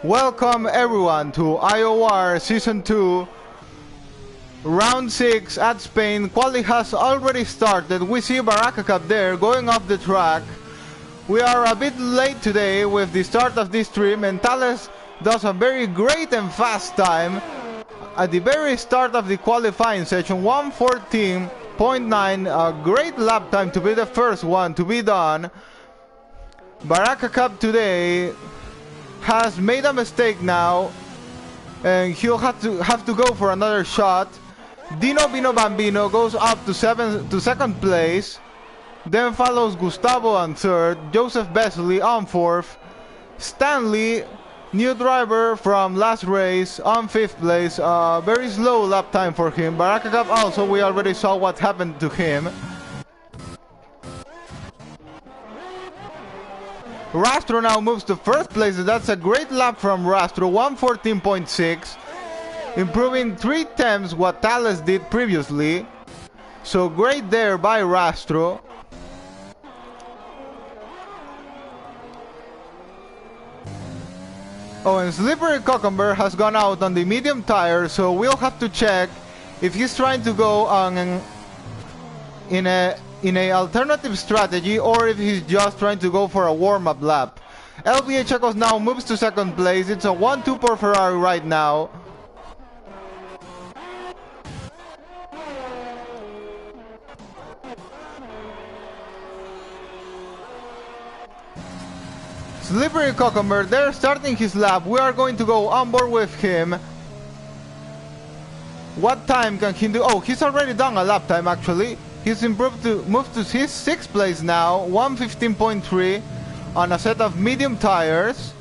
Welcome everyone to IOR Season 2 Round 6 at Spain. Quali has already started. We see Baraka Cup there going off the track. We are a bit late today with the start of this stream, and Thales does a very great and fast time at the very start of the qualifying session. 1:14.9, a great lap time to be the first one to be done. Baraka Cup today has made a mistake now, and he'll have to go for another shot. Dino Bino Bambino goes up to second place. Then follows Gustavo on third, Joseph Besley on fourth, Stanley, new driver from last race, on fifth place. Very slow lap time for him. Baraka Cup also, we already saw what happened to him. Rastro now moves to first place. That's a great lap from Rastro, 1:14.6, improving 3/10 what Thales did previously. So great there by Rastro. Oh, and Slippery Cucumber has gone out on the medium tire, so we'll have to check if he's trying to go on in a alternative strategy, or if he's just trying to go for a warm-up lap. LBA Checos now moves to second place. It's a 1-2 for Ferrari right now. Slippery Cucumber, they're starting his lap. We are going to go on board with him. What time can he do? Oh, he's already done a lap time actually. He's improved to move to his sixth place now, 1:15.3 on a set of medium tires.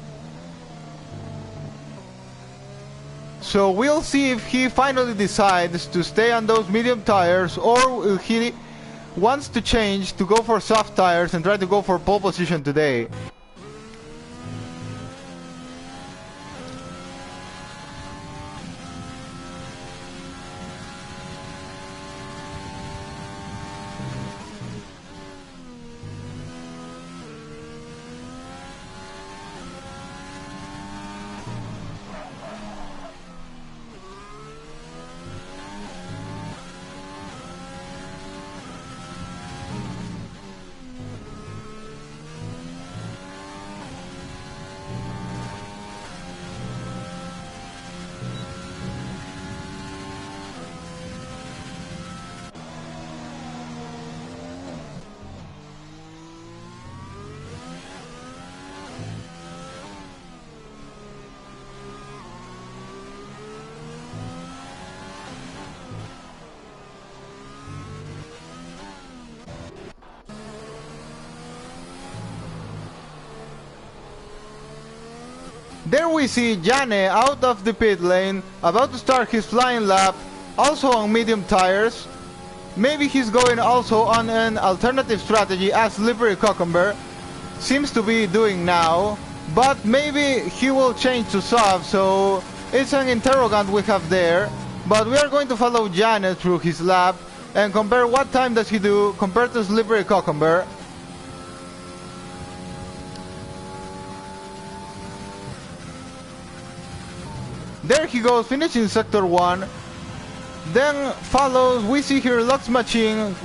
So we'll see if he finally decides to stay on those medium tires, or if he wants to change to go for soft tires and try to go for pole position today. There we see Jane out of the pit lane, about to start his flying lap, also on medium tires. Maybe he's going also on an alternative strategy, as Slippery Cucumber seems to be doing now. But maybe he will change to soft, so it's an interrogant we have there. But we are going to follow Jane through his lap and compare what time does he do compared to Slippery Cucumber. There he goes, finishing sector 1. Then follows, we see here Lux Machine,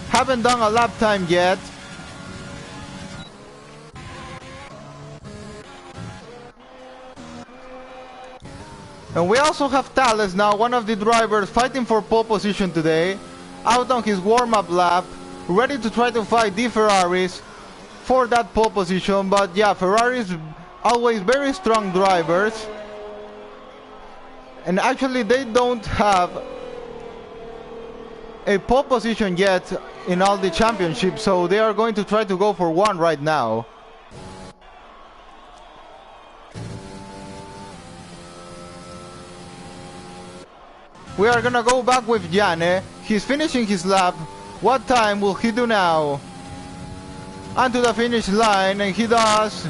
haven't done a lap time yet. And we also have Thales now, one of the drivers fighting for pole position today, out on his warm-up lap, ready to try to fight the Ferraris for that pole position. But yeah, Ferraris always very strong drivers. And actually they don't have a pole position yet in all the championships, so they are going to try to go for one right now. We are gonna go back with Jane. He's finishing his lap. What time will he do now? Onto the finish line, and he does.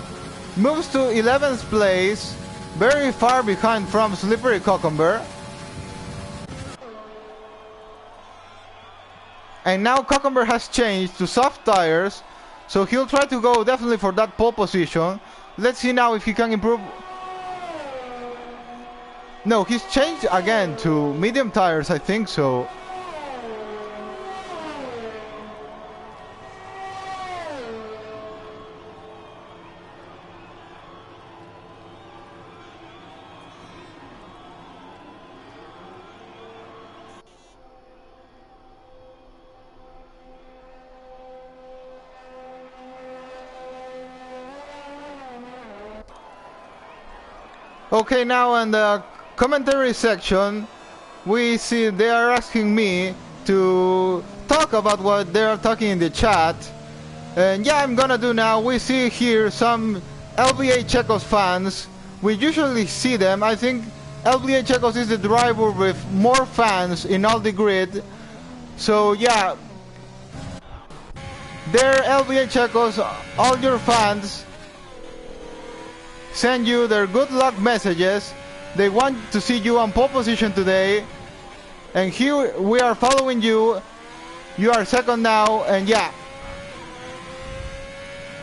Moves to 11th place. Very far behind from Slippery Cucumber. And now Cucumber has changed to soft tires, so he'll try to go definitely for that pole position. Let's see now if he can improve No, he's changed again to medium tires, I think so. Okay, now in the commentary section, we see they are asking me to talk about what they are talking in the chat. And yeah, I'm gonna do now. We see here some LBA Checos fans. We usually see them. I think LBA Checos is the driver with more fans in all the grid. So yeah, there LBA Checos, all your fans send you their good luck messages. They want to see you on pole position today, and here we are following you. You are second now, and yeah.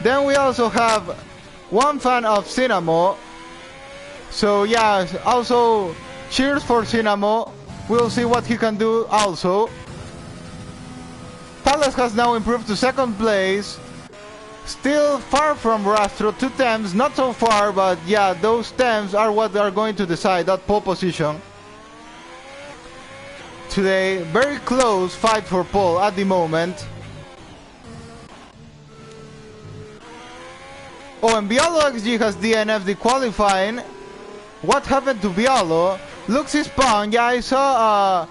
Then we also have one fan of Cinamo. So yeah, also cheers for Cinamo. We'll see what he can do also. Thales has now improved to second place. Still far from Rastro, 2 temps, not so far, but yeah, those temps are what are going to decide that pole position. Today, very close fight for pole at the moment. Oh, and Bialo XG has DNF the qualifying. What happened to Bialo? Looks his spawn, yeah, I saw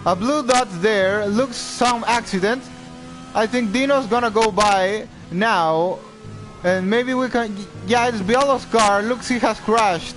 a blue dot there, looks some accident. I think Dino's gonna go by now, and maybe we can, yeah, it's Bialo's car, looks he has crashed.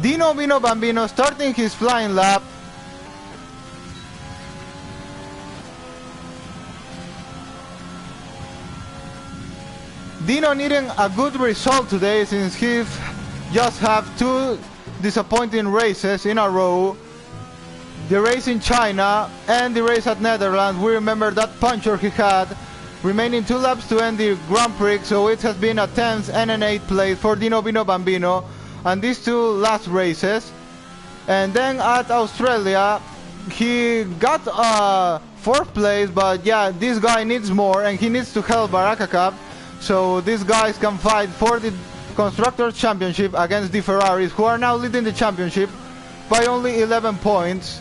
Dino Vino Bambino starting his flying lap. Dino needing a good result today since he just have 2 disappointing races in a row. The race in China and the race at Netherlands. We remember that puncture he had. Remaining 2 laps to end the Grand Prix, so it has been a 10th and an 8th place for Dino Vino Bambino. And these 2 last races, and then at Australia he got 4th place, but yeah, this guy needs more and he needs to help Baraka Cup, so these guys can fight for the Constructors' Championship against the Ferraris, who are now leading the championship by only 11 points.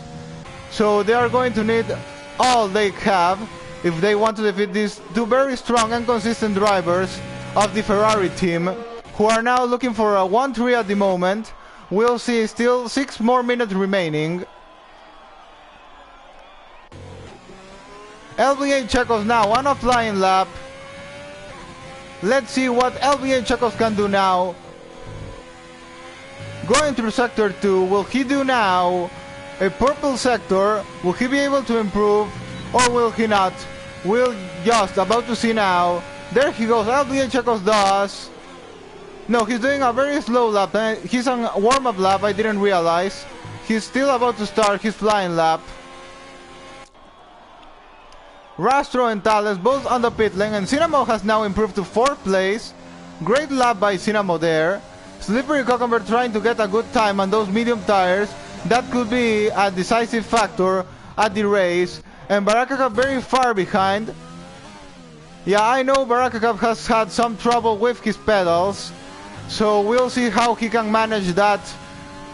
So they are going to need all they have if they want to defeat these 2 very strong and consistent drivers of the Ferrari team, who are now looking for a 1-3 at the moment. We'll see, still 6 more minutes remaining. LBA Checos now on a flying lap. Let's see what LBA Checos can do now. Going through sector 2, will he do now a purple sector? Will he be able to improve, or will he not? We're just about to see now. There he goes, LBA Checos does. No, he's doing a very slow lap. He's on a warm-up lap, I didn't realize. He's still about to start his flying lap. Rastro and Thales both on the pit lane, and Cinamo has now improved to 4th place. Great lap by Cinamo there. Slippery Cucumber trying to get a good time on those medium tires. That could be a decisive factor at the race. And Baraka Cup very far behind. Yeah, I know Baraka Cup has had some trouble with his pedals. So we'll see how he can manage that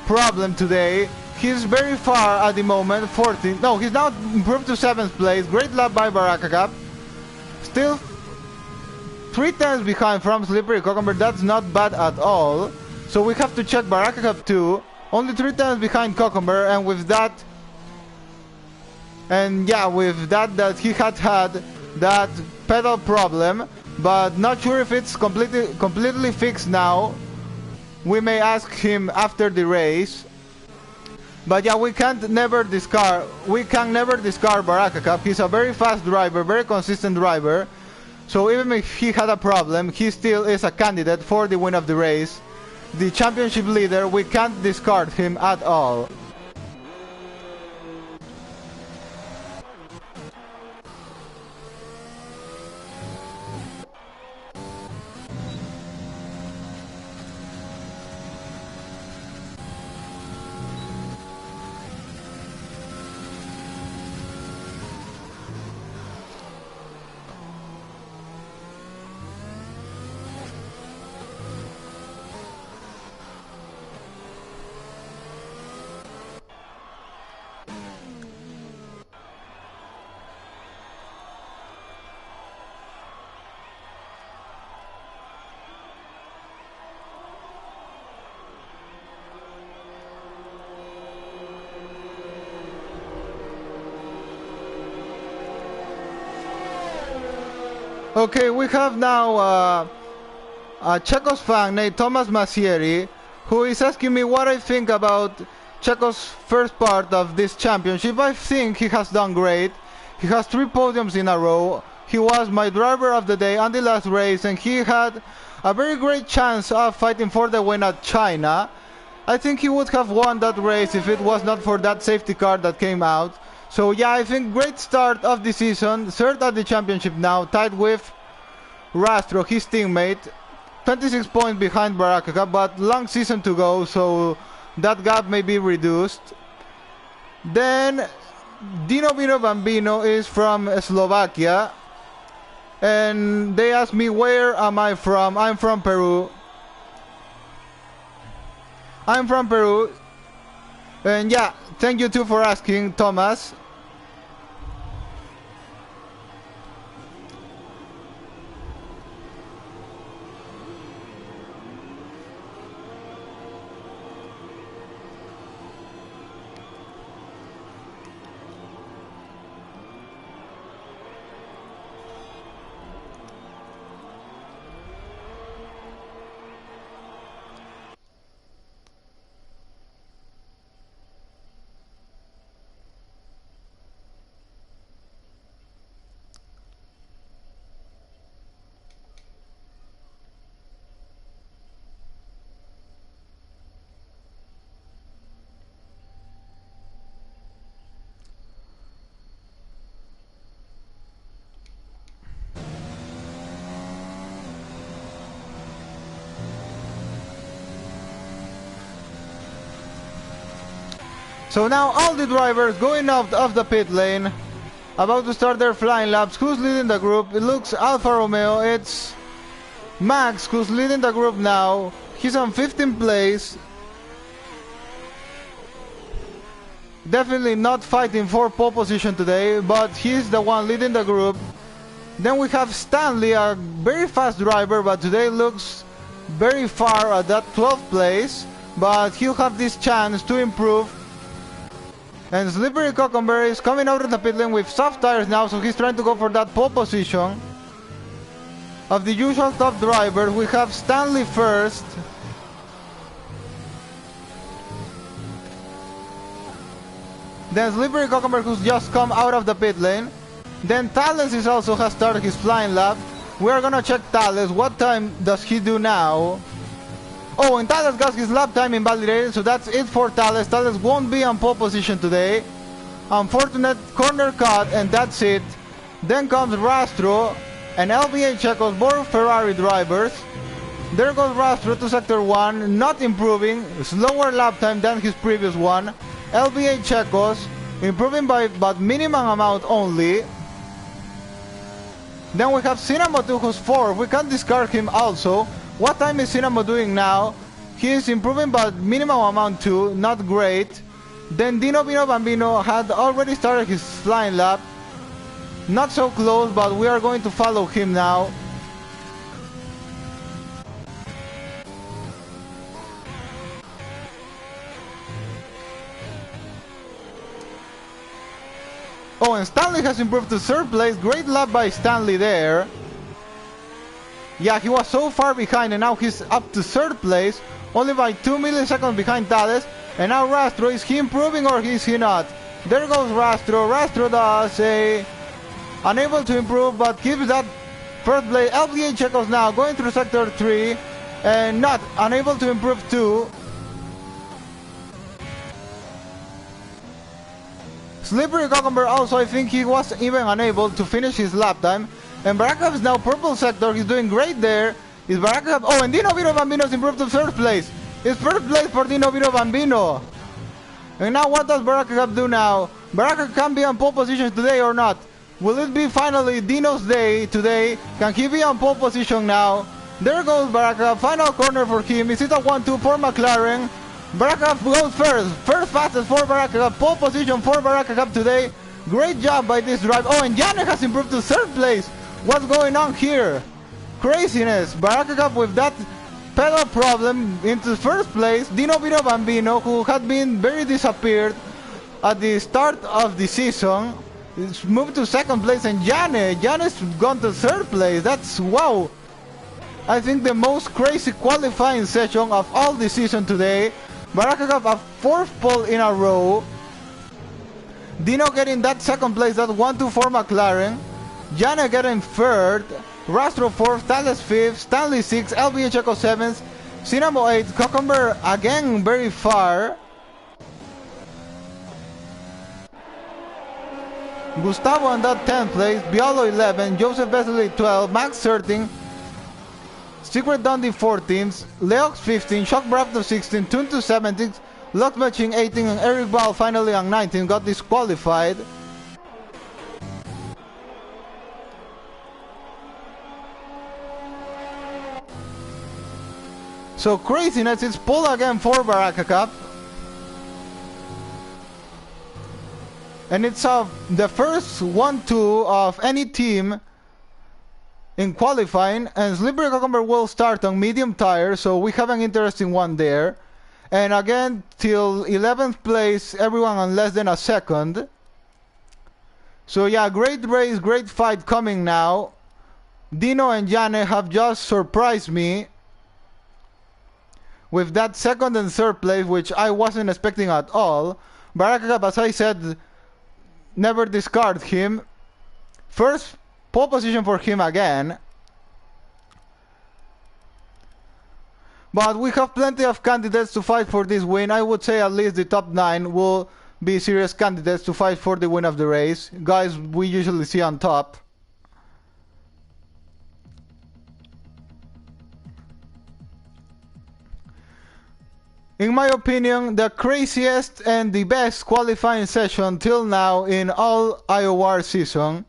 problem today. He's very far at the moment, 14. No, he's now improved to 7th place. Great lap by Baraka Cup. Still 3 times behind from Slippery Cucumber. That's not bad at all. So we have to check Baraka Cup too. Only 3 times behind Cucumber, and with that, that he had that pedal problem. But not sure if it's completely fixed now. we may ask him after the race. But yeah, we can never discard Baraka Cup. He's a very fast driver, very consistent driver. So even if he had a problem, he still is a candidate for the win of the race. The championship leader, we can't discard him at all. Okay, we have now a Checo's fan named Thomas Masieri, who is asking me what I think about Checo's first part of this championship. I think he has done great. He has 3 podiums in a row. He was my driver of the day on the last race, and he had a very great chance of fighting for the win at China. I think he would have won that race if it was not for that safety car that came out. So yeah, I think great start of the season, third at the championship now, tied with Rastro, his teammate, 26 points behind Baraka, but long season to go, so that gap may be reduced. Then Dino Vino Bambino is from Slovakia, and they asked me where am I from. I'm from Peru. I'm from Peru, and yeah, thank you too for asking, Thomas. So now all the drivers going out of the pit lane, about to start their flying laps. Who's leading the group? It looks Alfa Romeo. It's Max who's leading the group now. He's on 15th place. Definitely not fighting for pole position today, but he's the one leading the group. Then we have Stanley, a very fast driver, but today looks very far at that 12th place. But he'll have this chance to improve. And Slippery Cucumber is coming out of the pit lane with soft tires now, so he's trying to go for that pole position. Of the usual top drivers, we have Stanley first. Then Slippery Cucumber, who's just come out of the pit lane. Then Thales is also has started his flying lap. We are gonna check Thales. What time does he do now? Oh, and Thales got his lap time invalidated, so that's it for Thales. Thales won't be on pole position today. Unfortunate corner cut, and that's it. Then comes Rastro and LBA Checos, both Ferrari drivers. There goes Rastro to sector 1, not improving, slower lap time than his previous one. LBA Checos improving by but minimum amount only. Then we have Cinamo 2 who's 4th. We can't discard him also. What time is Cinamo doing now? He is improving but minimum amount too, not great. Then Dino Vino Bambino had already started his flying lap. Not so close, but we are going to follow him now. Oh, and Stanley has improved to 3rd place. Great lap by Stanley there. Yeah, he was so far behind and now he's up to 3rd place. only by 2 milliseconds behind Thales. And now Rastro, is he improving or is he not? There goes Rastro. Rastro does unable to improve, but keeps that first place. LBA Checos now going through sector 3 and not unable to improve too. Slippery Cucumber also, I think he was even unable to finish his lap time. And Barakov is now purple sector. He's doing great there. Is Barakov? Oh, and Dino Vito Bambino's improved to third place. It's first place for Dino Vito Bambino. And now what does Barakov do now? Barakov can be on pole position today or not? Will it be finally Dino's day today? Can he be on pole position now? There goes Barakov. Final corner for him. Is it a 1-2 for McLaren? Barakov goes first. First fastest for Barakov. Pole position for Barakov today. Great job by this drive. Oh, and Janek has improved to third place. What's going on here? Craziness. Barakov with that pedal problem into first place. Dino Vito Bambino, who had been very disappeared at the start of the season, is moved to second place. And Jane's gone to third place. That's wow. I think the most crazy qualifying session of all the season today. Barakov a fourth pole in a row. Dino getting that second place, that 1-2 for McLaren. Jana getting third. Rastro fourth, Thales fifth, Stanley sixth, LBH Echo seventh, Cinamo eighth, Cucumber again very far. Gustavo in that 10th place, Biolo 11, Joseph Besley 12, Max 13, Secret Dundee 14th, Leox 15, Shock Brapto 16, Tuntu 17, Lot Matching 18, and Eric Ball finally on 19 got disqualified. So craziness, it's pull again for Baraka Cup. And it's the first 1-2 of any team in qualifying, and Slippery Cucumber will start on medium tire, so we have an interesting one there. And again, till 11th place, everyone on less than a second. So yeah, great race, great fight coming now. Dino and Jane have just surprised me with that second and third place, which I wasn't expecting at all. Barakakab, as I said, never discard him. First pole position for him again. But we have plenty of candidates to fight for this win. I would say at least the top 9 will be serious candidates to fight for the win of the race. Guys we usually see on top. In my opinion, the craziest and the best qualifying session till now in all IOR season.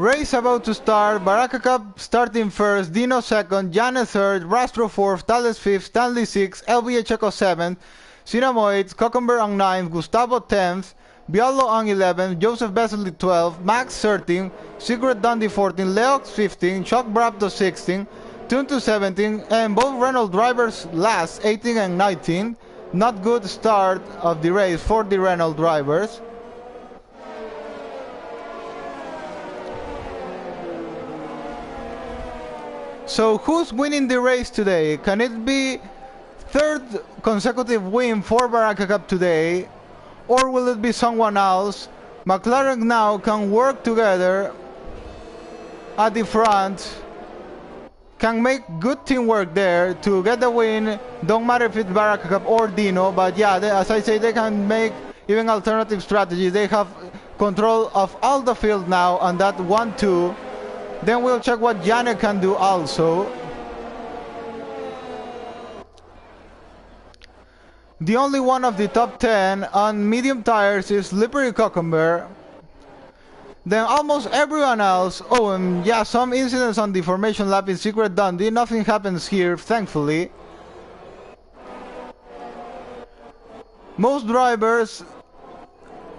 Race about to start. Baraka Cup starting first, Dino second, Jana third, Rastro fourth, Thales fifth, Stanley sixth, LBA Checo seventh, Cinamo eighth, Cucumber on 9th, Gustavo 10th, Bialo on 11th, Joseph Besley 12th, Max 13th, Secret Dundee 14th, Leox 15th, Shock Brapto 16th, Tuntu 17th, and both Renault drivers last 18th and 19th. Not good start of the race for the Renault drivers. So who's winning the race today? Can it be third consecutive win for Baraka Cup today? Or will it be someone else? McLaren now can work together at the front. Can make good teamwork there to get the win. Don't matter if it's Baraka Cup or Dino. But yeah, as I say, they can make even alternative strategies. They have control of all the field now on that 1-2. Then we'll check what Janek can do also. The only one of the top 10 on medium tires is Slippery Cucumber. Then almost everyone else, oh and yeah, some incidents on the formation lap in Secret Dundee, nothing happens here, thankfully. Most drivers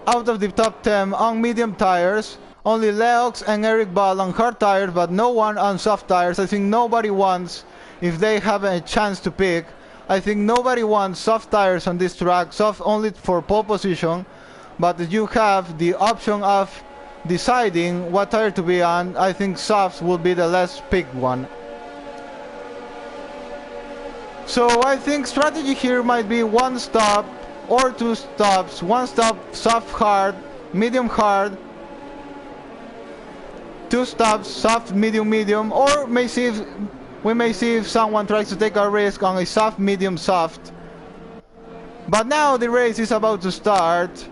out of the top 10 on medium tires, only Leox and Eric Ball on hard tires, but no one on soft tires. I think nobody wants, if they have a chance to pick, I think nobody wants soft tires on this track, soft only for pole position, but you have the option of deciding what tire to be on. I think softs will be the less picked one. So I think strategy here might be one stop or two stops. One stop soft hard, medium hard, two stops soft medium medium, or we may see if someone tries to take a risk on a soft medium soft. But now the race is about to start.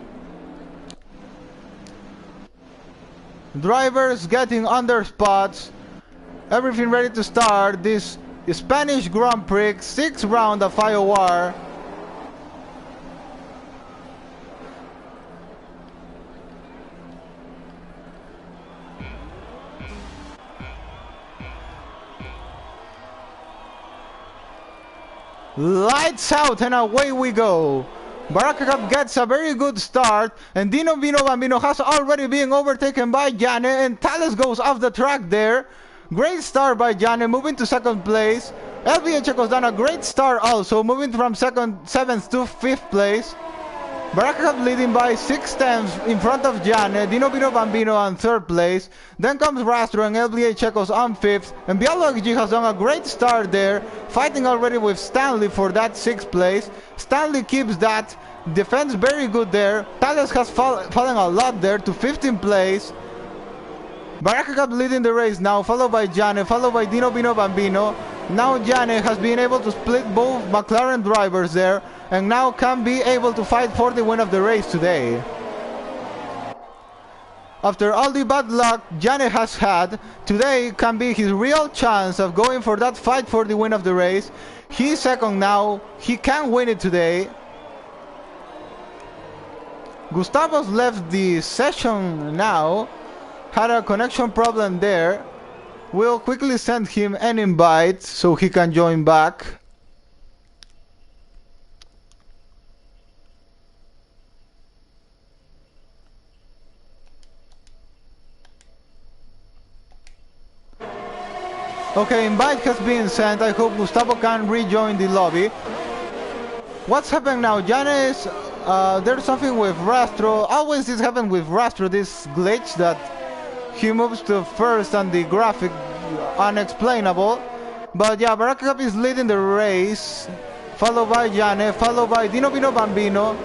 Drivers getting on their spots, everything ready to start this Spanish Grand Prix 6th round of IOR. Lights out and away we go. Baraka Cup gets a very good start, and Dino Vino Bambino has already been overtaken by Jane, and Thales goes off the track there. Great start by Jane, moving to second place. LBA Checo's done a great start also, moving from 7th to 5th place. Baraka Cup leading by 6/10 in front of Jane, Dino Vino Bambino on 3rd place. Then comes Rastro and LBA Checos on 5th, and Bialog has done a great start there, fighting already with Stanley for that 6th place. Stanley keeps that defense very good there. Thales has fallen a lot there to 15th place. Baraka Cup leading the race now, followed by Jane, followed by Dino Vino Bambino. Now Jane has been able to split both McLaren drivers there, and now can be able to fight for the win of the race today. After all the bad luck Jane has had, today can be his real chance of going for that fight for the win of the race. He's second now, he can win it today. Gustavo's left the session now, had a connection problem there. We'll quickly send him an invite so he can join back. Okay, invite has been sent. I hope Gustavo can rejoin the lobby. What's happening now? Janice, there's something with Rastro. Always this happens with Rastro, this glitch that he moves to first on the graphic, unexplainable. But yeah, Baraka Cup is leading the race, followed by Jane, followed by Dino Vino Bambino.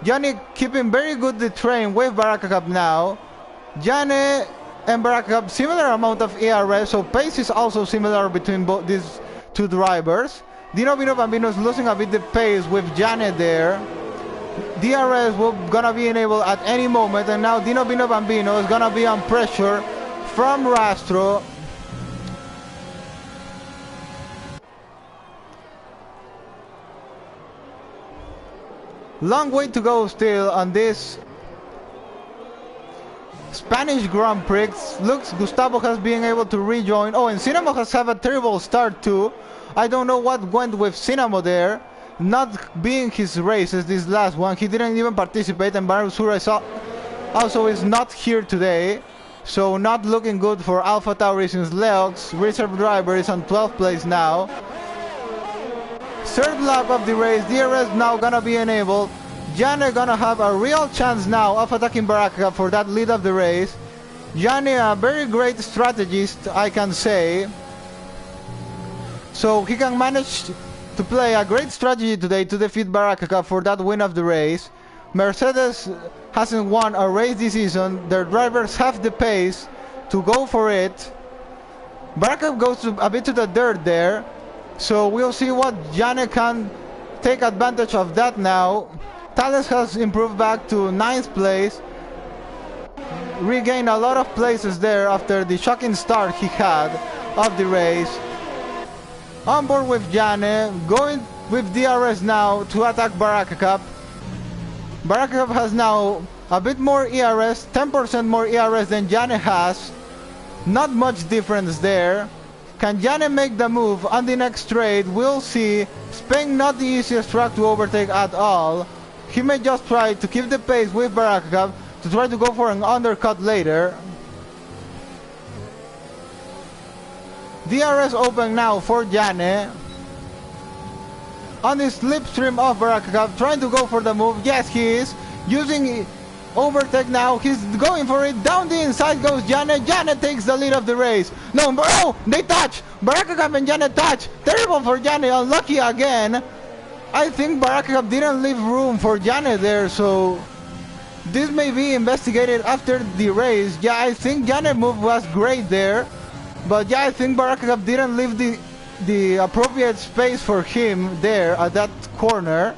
Jane keeping very good the train with Baraka Cup now. Jane and Baraka Cup similar amount of ERS, so pace is also similar between both these two drivers. Dino Vino Bambino is losing a bit the pace with Jane there. DRS will gonna be enabled at any moment, and now Dino Vino Bambino is gonna be on pressure from Rastro. Long way to go still on this Spanish Grand Prix. Looks Gustavo has been able to rejoin. Oh, and Cinamo has had a terrible start too. I don't know what went with Cinamo there. Not being his races, this last one, he didn't even participate, and Barusura also is not here today, so not looking good for Alpha Tauri since Leox, reserve driver, is on 12th place now. 3rd lap of the race, DRS now gonna be enabled. Jane gonna have a real chance now of attacking Baraka for that lead of the race. Jane, a very great strategist, I can say, so he can manage to play a great strategy today to defeat Baraka for that win of the race. Mercedes hasn't won a race this season. Their drivers have the pace to go for it. Baraka goes a bit to the dirt there, so we'll see what Jane can take advantage of that now. Thales has improved back to 9th place, regained a lot of places there after the shocking start he had of the race. On board with Jane, going with DRS now to attack Baraka Cup. Baraka Cup has now a bit more ERS, 10% more ERS than Jane has. Not much difference there. Can Jane make the move on the next straight? We'll see. Spain not the easiest track to overtake at all. He may just try to keep the pace with Baraka Cup to try to go for an undercut later. DRS open now for Jane. On the slipstream of Baraka Cup, trying to go for the move. Yes, he is. Using overtake now. He's going for it. Down the inside goes Jane. Jane takes the lead of the race. No, they touch. Baraka Cup and Jane touch. Terrible for Jane. Unlucky again. I think Baraka Cup didn't leave room for Jane there, so this may be investigated after the race. Yeah, I think Jane's move was great there. But yeah, I think Baraka Cup didn't leave the appropriate space for him there at that corner.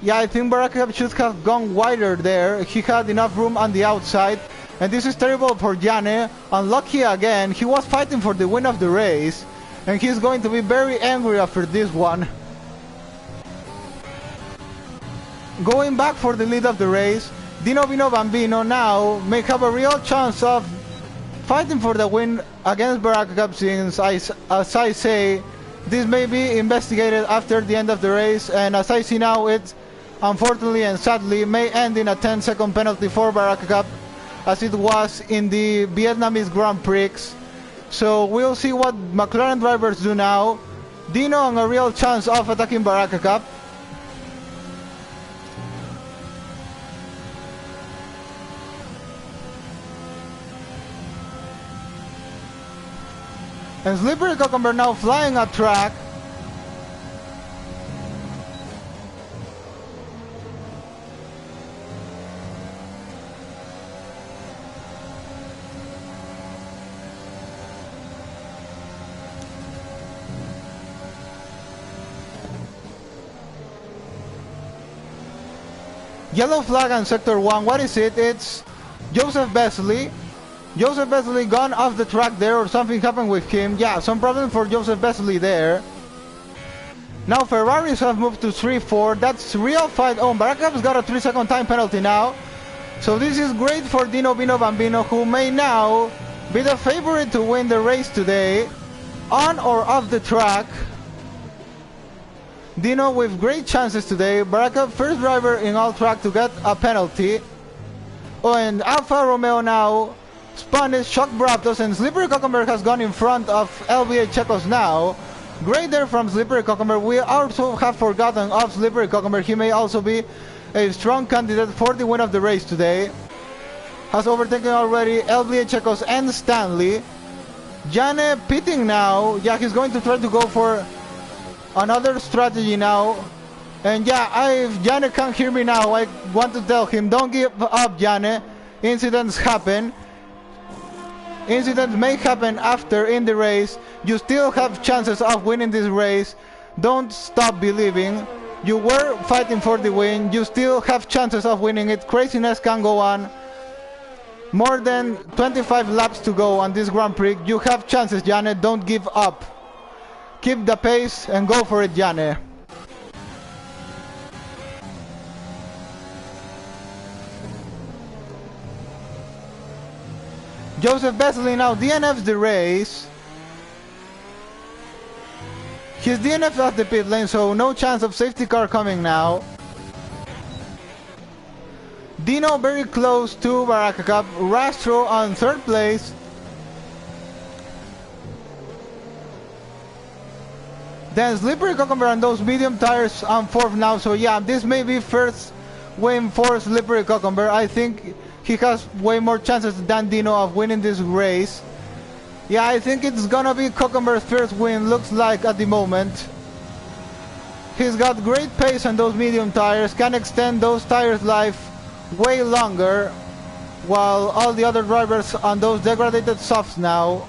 Yeah, I think Baraka Cup should have gone wider there. He had enough room on the outside. And this is terrible for Jane. Unlucky again. He was fighting for the win of the race. And he's going to be very angry after this one. Going back for the lead of the race. Dino Vino Bambino now may have a real chance of fighting for the win against Baraka Cup, since, as I say, this may be investigated after the end of the race, and as I see now, it unfortunately and sadly may end in a 10-second penalty for Baraka Cup, as it was in the Vietnamese Grand Prix. So we'll see what McLaren drivers do now. Dino on a real chance of attacking Baraka Cup. And Slippery Cucumber now flying at track. Yellow flag on Sector 1. What is it? It's Joseph Besley. Joseph Besley gone off the track there, or something happened with him. Yeah, some problem for Joseph Besley there. Now Ferraris have moved to 3-4. That's real fight. Oh, Baraka Cup's got a 3-second time penalty now. So this is great for Dino Vino Bambino, who may now be the favorite to win the race today, on or off the track. Dino with great chances today. Baraka first driver in all track to get a penalty. Oh, and Alfa Romeo now Spanish Shock Braptos, and Slippery Cucumber has gone in front of LBA Checos now. Great there from Slippery Cucumber. We also have forgotten of Slippery Cucumber. He may also be a strong candidate for the win of the race today. Has overtaken already LBA Checos and Stanley. Jane pitting now. Yeah, he's going to try to go for another strategy now. And yeah, if Jane can't hear me now, I want to tell him, don't give up, Jane. Incidents happen. Incidents may happen after in the race. You still have chances of winning this race. Don't stop believing. You were fighting for the win. You still have chances of winning it. Craziness can go on. More than 25 laps to go on this Grand Prix. You have chances, Jane. Don't give up. Keep the pace and go for it, Jane. Joseph Besley now DNFs the race. He's DNF'd at the pit lane, so no chance of safety car coming now. Dino very close to Baraka Cup. Rastro on third place. Then Slippery Cucumber on those medium tires on fourth now. So yeah, this may be first win for Slippery Cucumber. I think he has way more chances than Dino of winning this race. Yeah, I think it's gonna be Cucumber's first win, looks like at the moment. He's got great pace on those medium tires, can extend those tires' life way longer, while all the other drivers on those degraded softs now.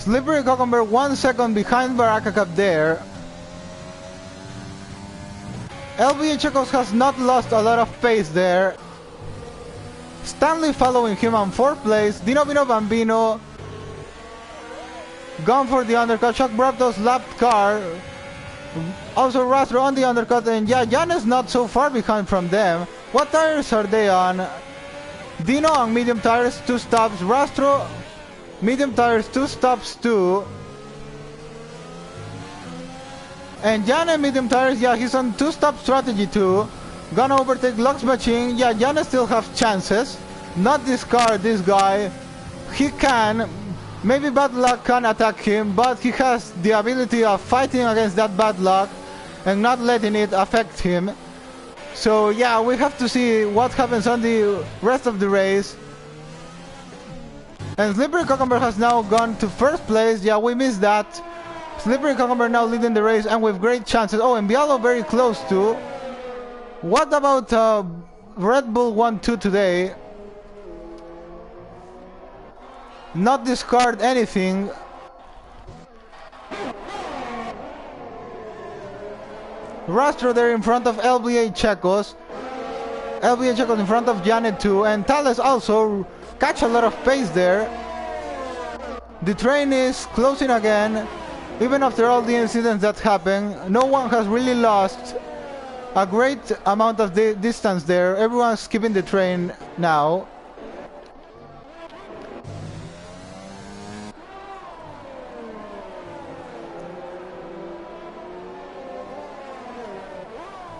Slippery Cucumber 1 second behind Baraka Cup there. LBA Checos has not lost a lot of pace there. Stanley following him on 4th place. Dino Bino Bambino gone for the undercut. Chuck Brapto's lapped car. Also Rastro on the undercut, and yeah, Jan is not so far behind from them. What tires are they on? Dino on medium tires, 2 stops. Rastro, medium tires, 2 stops too. And Jan medium tires, yeah, he's on 2-stop strategy too. Gonna overtake Lux Machine. Yeah, Jan still has chances. Not discard this guy. He can. Maybe bad luck can attack him, but he has the ability of fighting against that bad luck and not letting it affect him. So yeah, we have to see what happens on the rest of the race. And Slippery Cucumber has now gone to 1st place. Yeah, we missed that. Slippery Cucumber now leading the race and with great chances. Oh, and Bialo very close too. What about Red Bull 1-2 today? Not discard anything. Rastro there in front of LBA Checos. LBA Checos in front of Janet too. And Thales also catch a lot of pace there. The train is closing again. Even after all the incidents that happen, no one has really lost a great amount of the distance there. Everyone's skipping the train now.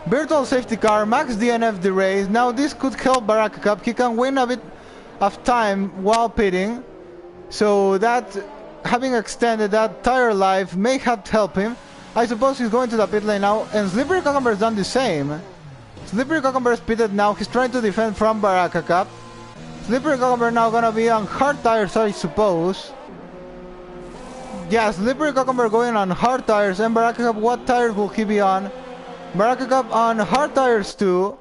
Virtual safety car, max DNF the race. Now this could help Baraka Cup. He can win a bit of time while pitting. So that having extended that tire life may have helped him. I suppose he's going to the pit lane now. And Slippery Cucumber has done the same. Slippery Cucumber is pitted now. He's trying to defend from Baraka Cup. Slippery Cucumber now gonna be on hard tires, I suppose. Yeah, Slippery Cucumber going on hard tires. And Baraka Cup, what tires will he be on? Baraka Cup on hard tires too.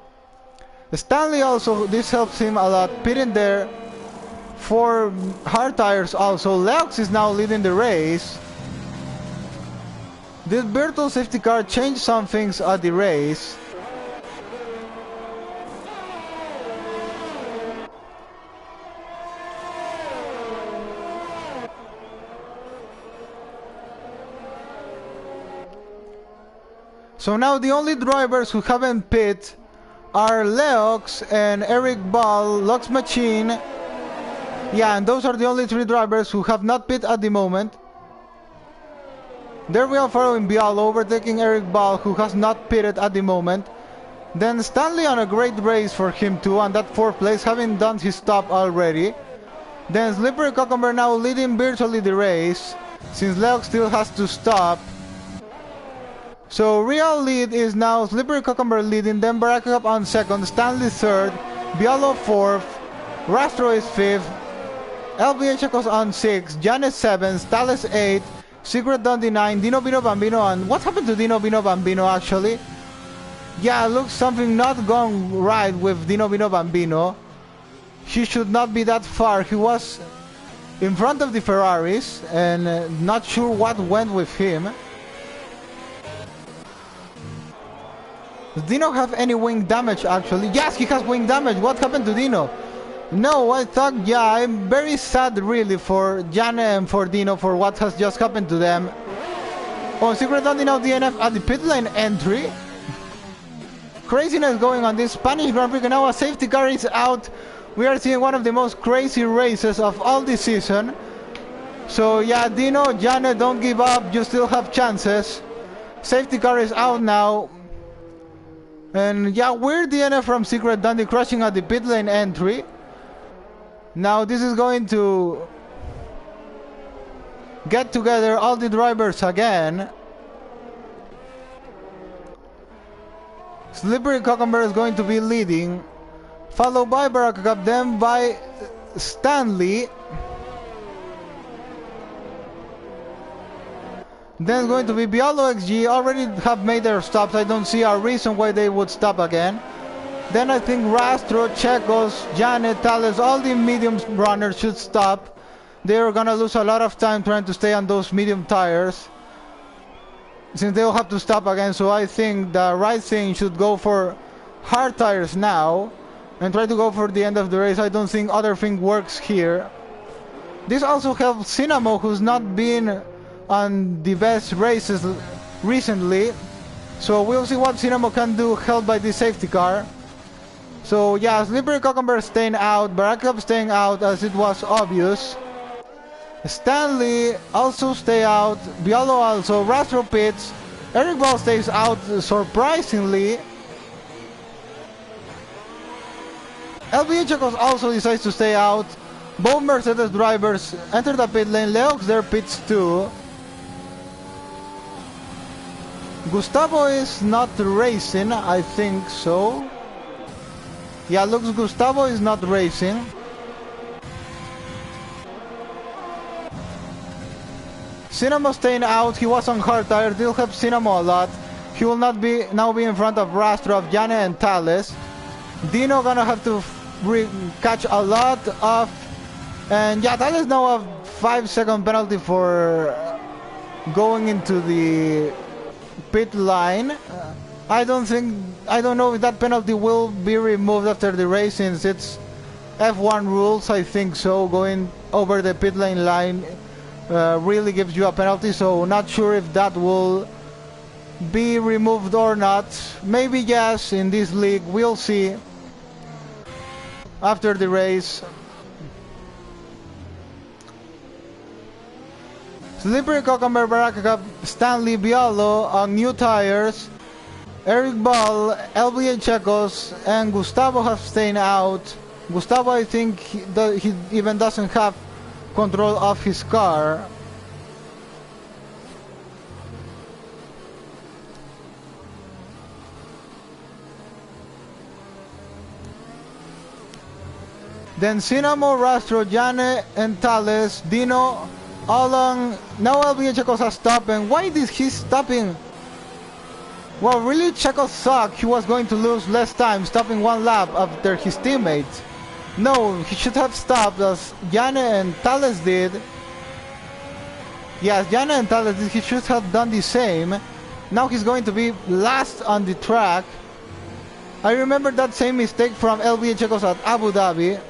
Stanley also, this helps him a lot, pitting there for hard tires also. Leox is now leading the race. This virtual safety car changed some things at the race. So now the only drivers who haven't pit are Leox and Eric Ball, Lux Machine. Yeah, and those are the only 3 drivers who have not pit at the moment. There we are following Bial, overtaking Eric Ball, who has not pitted at the moment. Then Stanley on a great race for him too, on that 4th place, having done his stop already. Then Slippery Cucumber now leading virtually the race, since Leox still has to stop. So real lead is now Slippery Cucumber leading, then Baraka Cup on 2nd, Stanley 3rd, Bialo 4th, Rastro is 5th, LBA Checos on 6th, Janet 7th, Thales 8th, Secret Dundee 9, Dino Bino Bambino on... What happened to Dino Bino Bambino actually? Yeah, looks something not gone right with Dino Bino Bambino. He should not be that far. He was in front of the Ferraris and not sure what went with him. Does Dino have any wing damage actually? Yes, he has wing damage. What happened to Dino? No, I thought, yeah, I'm very sad really for Jana and for Dino for what has just happened to them. Oh, Secret Dundee now DNF at the pit lane entry. Craziness going on this Spanish Grand Prix. Now a safety car is out. We are seeing one of the most crazy races of all this season. So yeah, Dino, Jana, don't give up. You still have chances. Safety car is out now. And yeah, weird DNF from Secret Dundee crashing at the pit lane entry. Now this is going to get together all the drivers again. Slippery Cucumber is going to be leading, followed by Baraka Cup, then by Stanley. Then going to be Bialo XG, already have made their stops. I don't see a reason why they would stop again. Then I think Rastro, Checos, Janet, Thales, all the medium runners should stop. they're gonna lose a lot of time trying to stay on those medium tires, since they'll have to stop again. So I think the right thing should go for hard tires now and try to go for the end of the race. I don't think other thing works here. This also helps Cinnamo, who's not been on the best races recently. So we'll see what Cinnamo can do, held by this safety car. So yeah, Slippery Cucumber staying out, Baraka staying out as it was obvious. Stanley also stay out, Bialo also, Rastro pits, Eric Ball stays out surprisingly. LBA Checos also decides to stay out. Both Mercedes drivers enter the pit lane, Leox there pits too. Gustavo is not racing, I think so. Yeah, looks Gustavo is not racing. Cinnamo staying out, he was on hard tire, will help Cinnamo a lot. He will not be now be in front of Rastro, of Jane and Thales. Dino gonna have to catch a lot of, and yeah, Thales now a 5-second penalty for going into the pit line. I don't know if that penalty will be removed after the race, since it's F1 rules. I think so. Going over the pit lane line really gives you a penalty, so not sure if that will be removed or not. Maybe yes, in this league, we'll see after the race. Slippery Cucumber, Baraka, Stanley, Bialo on new tires. Eric Ball, LBA Checos, and Gustavo have stayed out. Gustavo, I think he even doesn't have control of his car. Then Cinnamo, Rastro, Jane, and Thales, Dino, all on. Now LBA Checos has stopped, and why is he stopping? Well, really, Checos sucked. He was going to lose less time, stopping one lap after his teammates. No, he should have stopped as Jane and Thales did. Yes, Jane and Thales did. He should have done the same. Now he's going to be last on the track. I remember that same mistake from LBA Checos at Abu Dhabi.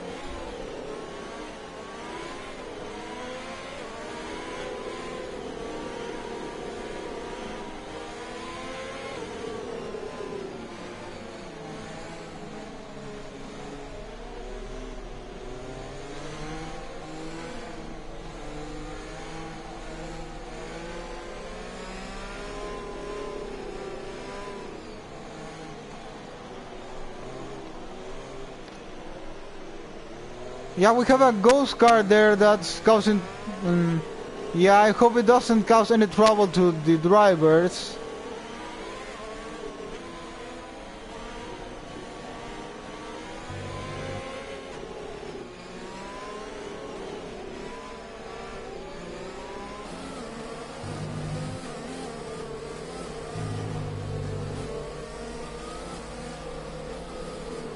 Yeah, we have a ghost car there that's causing... yeah, I hope it doesn't cause any trouble to the drivers.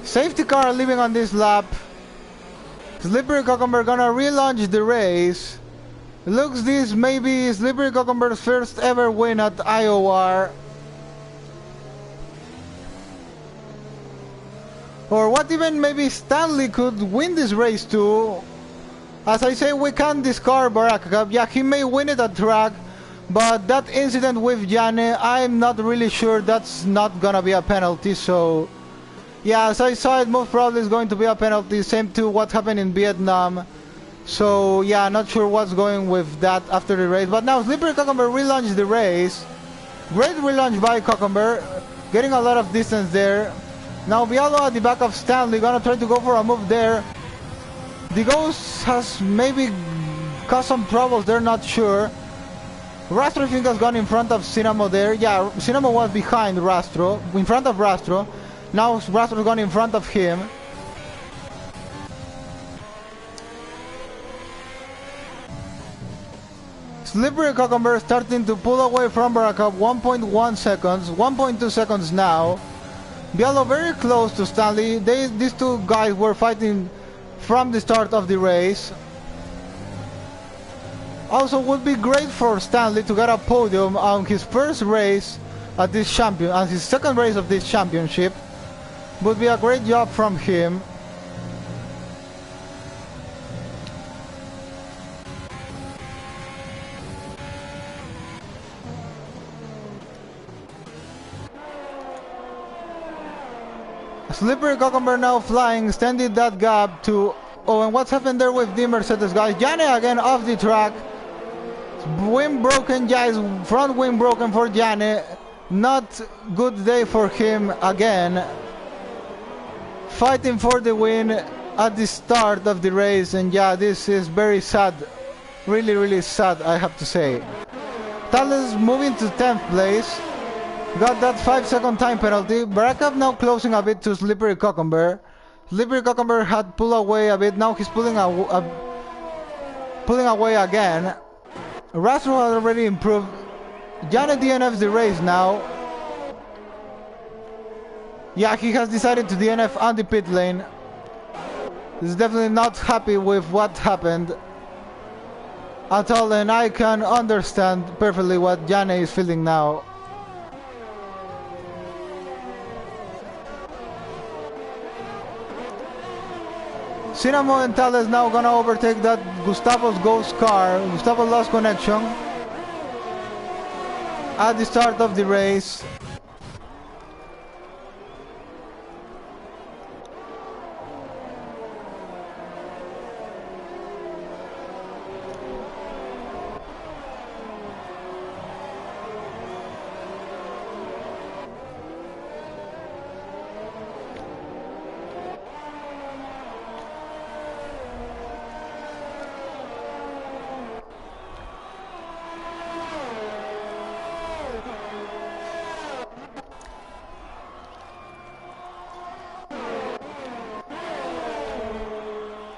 Safety car leaving on this lap. Slippery Cucumber gonna relaunch the race. Looks this may be Slippery Cucumber's first ever win at IOR. Or what even maybe Stanley could win this race too. As I say, we can't discard Baraka. Yeah, he may win it at track, but that incident with Jane, I'm not really sure that's not gonna be a penalty, so... yeah, as I saw it, most probably is going to be a penalty, same to what happened in Vietnam. So yeah, not sure what's going with that after the race. But now Slippery Cucumber relaunched the race. Great relaunch by Cucumber, getting a lot of distance there. Now Bialo at the back of Stanley, gonna try to go for a move there. The Ghost has maybe caused some troubles, they're not sure. Rastro, I think, has gone in front of Cinnamo there. Yeah, Cinnamo was behind Rastro, in front of Rastro. Now Rastro's gone in front of him. Slippery Cucumber starting to pull away from Baraka. 1.1 seconds, 1.2 seconds now. Bialo very close to Stanley. These two guys were fighting from the start of the race. Also would be great for Stanley to get a podium on his first race at this his second race of this championship. Would be a great job from him. Slippery Cucumber now flying, extended that gap to... Oh, and what's happened there with the Mercedes, guys? Jane again off the track. Wind broken, guys. Front wing broken for Jane. Not good day for him again. Fighting for the win at the start of the race. And yeah, this is very sad. Really, really sad, I have to say. Thales moving to 10th place. Got that 5-second time penalty. Barakov now closing a bit to Slippery Cucumber. Slippery Cucumber had pulled away a bit. Now he's pulling away again. Rastro has already improved. Janet DNFs the race now. Yeah, he has decided to DNF on the pit lane. He's definitely not happy with what happened at all, and I can understand perfectly what Jane is feeling now. Cinnamon and Thales now gonna overtake that Gustavo's ghost car. Gustavo lost connection at the start of the race.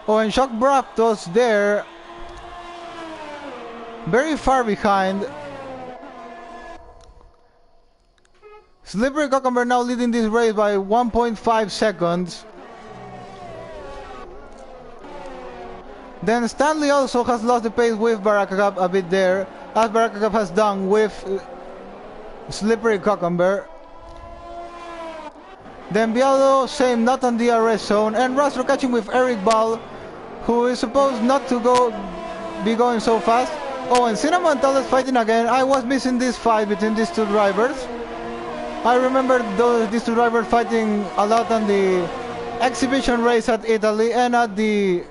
Oh, and Shock Braptos there, very far behind. Slippery Cucumber now leading this race by 1.5 seconds. Then Stanley also has lost the pace with Barakakab a bit there, as Barakakab has done with Slippery Cucumber. Then Bialo, same, not on the DRS zone, and Rastro catching with Eric Ball, who is supposed not to be going so fast. Oh, and Cinnamon Thales fighting again. I was missing this fight between these two drivers. I remember these two drivers fighting a lot on the exhibition race at Italy and at the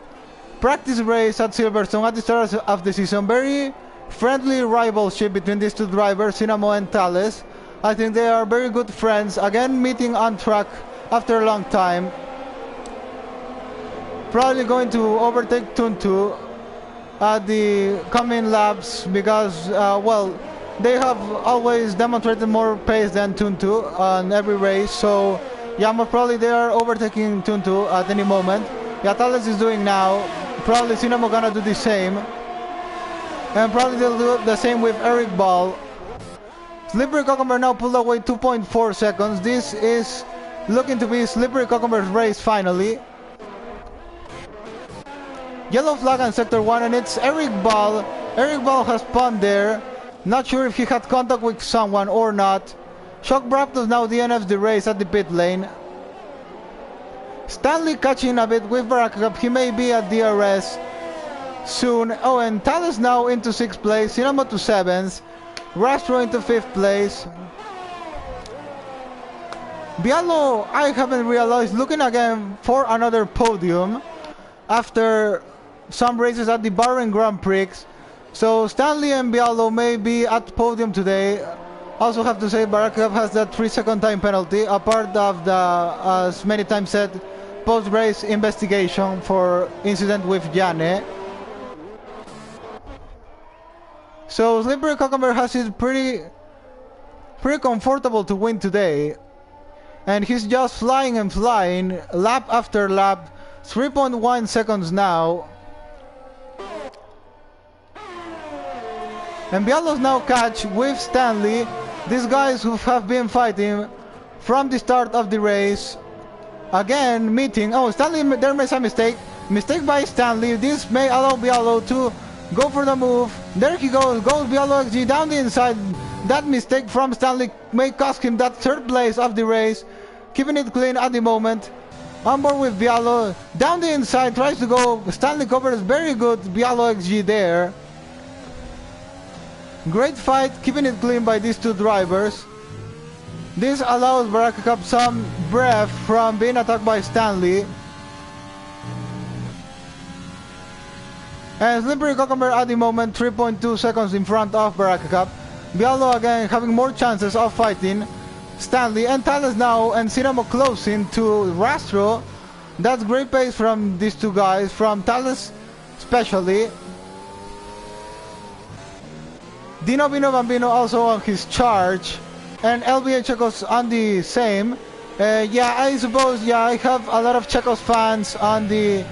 practice race at Silverstone at the start of the season. Very friendly rivalship between these two drivers, Cinnamon and Thales. I think they are very good friends, again meeting on track after a long time. Probably going to overtake Tuntu at the coming laps because, well, they have always demonstrated more pace than Tuntu on every race. So, yeah, most probably they are overtaking Tuntu at any moment. Yeah, Thales is doing now. Probably Cinnamon gonna do the same. And probably they'll do the same with Eric Ball. Slippery Cucumber now pulled away 2.4 seconds. This is looking to be Slippery Cucumber's race finally. Yellow flag on sector 1, and it's Eric Ball. Eric Ball has spun there. Not sure if he had contact with someone or not. Shock Braptos now DNFs the race at the pit lane. Stanley catching a bit with Barakakab. He may be at DRS soon. Oh, and Thales now into 6th place. Cinnamon to 7th. Rastro into 5th place. Bialo, I haven't realized, looking again for another podium after some races at the Bahrain Grand Prix. So Stanley and Bialo may be at podium today. Also have to say Barakov has that 3-second time penalty, a part of the, as many times said, post-race investigation for incident with Jane. So Slippery Cucumber has it pretty comfortable to win today. And he's just flying and flying, lap after lap, 3.1 seconds now. And Bialo's now catch with Stanley. These guys who have been fighting from the start of the race. Again, meeting. Oh, Stanley there makes a mistake. Mistake by Stanley. This may allow Bialo to Go for the move. There he goes. Goes Bialo XG down the inside. That mistake from Stanley may cost him that third place of the race. Keeping it clean at the moment. On board with Bialo. Down the inside. Tries to go. Stanley covers very good Bialo XG there. Great fight. Keeping it clean by these two drivers. This allows Baraka Cup some breath from being attacked by Stanley. And Slippery Cucumber at the moment 3.2 seconds in front of Baraka Cup. Bialo again having more chances of fighting Stanley, and Thales now and Cinamo closing to Rastro. That's great pace from these two guys, from Thales especially. Dino Bino Bambino also on his charge, and LBA Checos on the same. Yeah, I suppose, yeah, I have a lot of Checos fans on the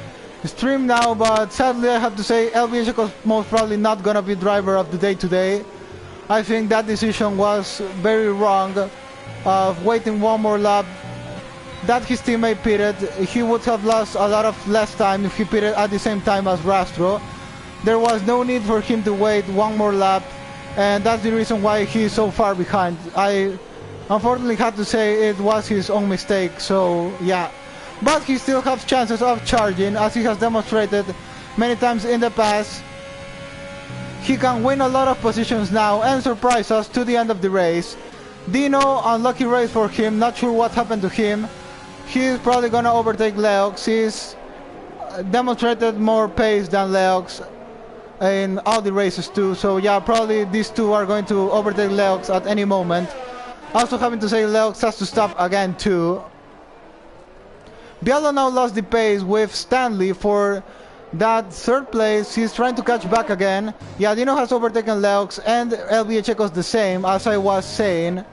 stream now, but sadly I have to say LBA Checos most probably not gonna be driver of the day today. I think that decision was very wrong of waiting one more lap. That his teammate pitted, he would have lost a lot of less time if he pitted at the same time as Rastro. There was no need for him to wait one more lap, and that's the reason why he's so far behind. I unfortunately had to say it was his own mistake, so yeah. But he still has chances of charging, as he has demonstrated many times in the past. He can win a lot of positions now and surprise us to the end of the race. Dino, unlucky race for him, not sure what happened to him. He's probably gonna overtake Leox. He's demonstrated more pace than Leox in all the races too, so yeah, probably these two are going to overtake Leox at any moment. Also having to say Leox has to stop again too. Bialo now lost the pace with Stanley for that third place. He's trying to catch back again. Yeah, Dino has overtaken Leox and LBA Checos the same, as I was saying.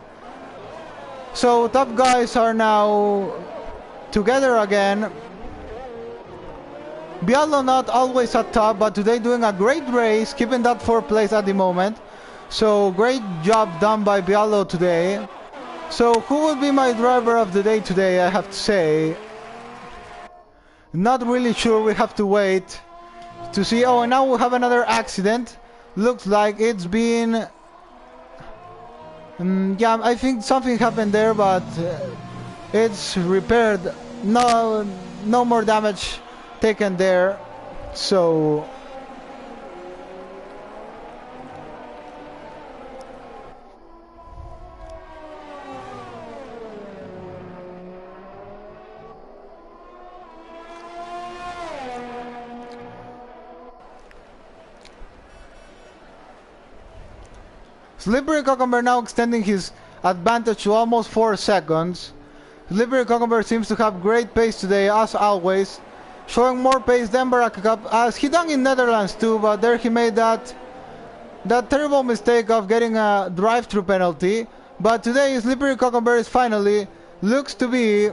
So top guys are now together again. Bialo not always at top, but today doing a great race, keeping that fourth place at the moment. So great job done by Bialo today. So who will be my driver of the day today, I have to say. Not really sure, we have to wait to see. Oh, and now we have another accident. Looks like it's been... yeah, I think something happened there, but it's repaired. No more damage taken there. So... Slippery Cucumber now extending his advantage to almost 4 seconds. Slippery Cucumber seems to have great pace today, as always. Showing more pace than Baraka Cup, as he done in Netherlands too, but there he made that terrible mistake of getting a drive-through penalty. But today Slippery Cucumber is finally, looks to be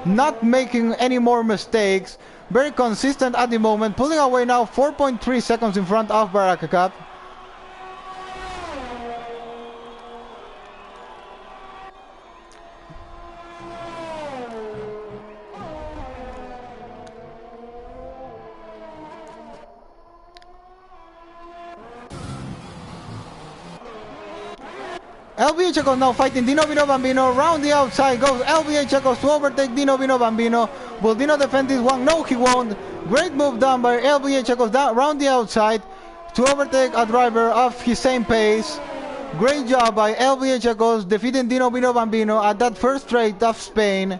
not making any more mistakes. Very consistent at the moment, pulling away now 4.3 seconds in front of Baraka Cup. LBA Checos now fighting Dino Bino Bambino. Round the outside goes LBA Checos to overtake Dino Bino Bambino. Will Dino defend this one? No, he won't. Great move done by LBA Checos down round the outside to overtake a driver of his same pace. Great job by LBA Checos defeating Dino Bino Bambino at that first straight of Spain.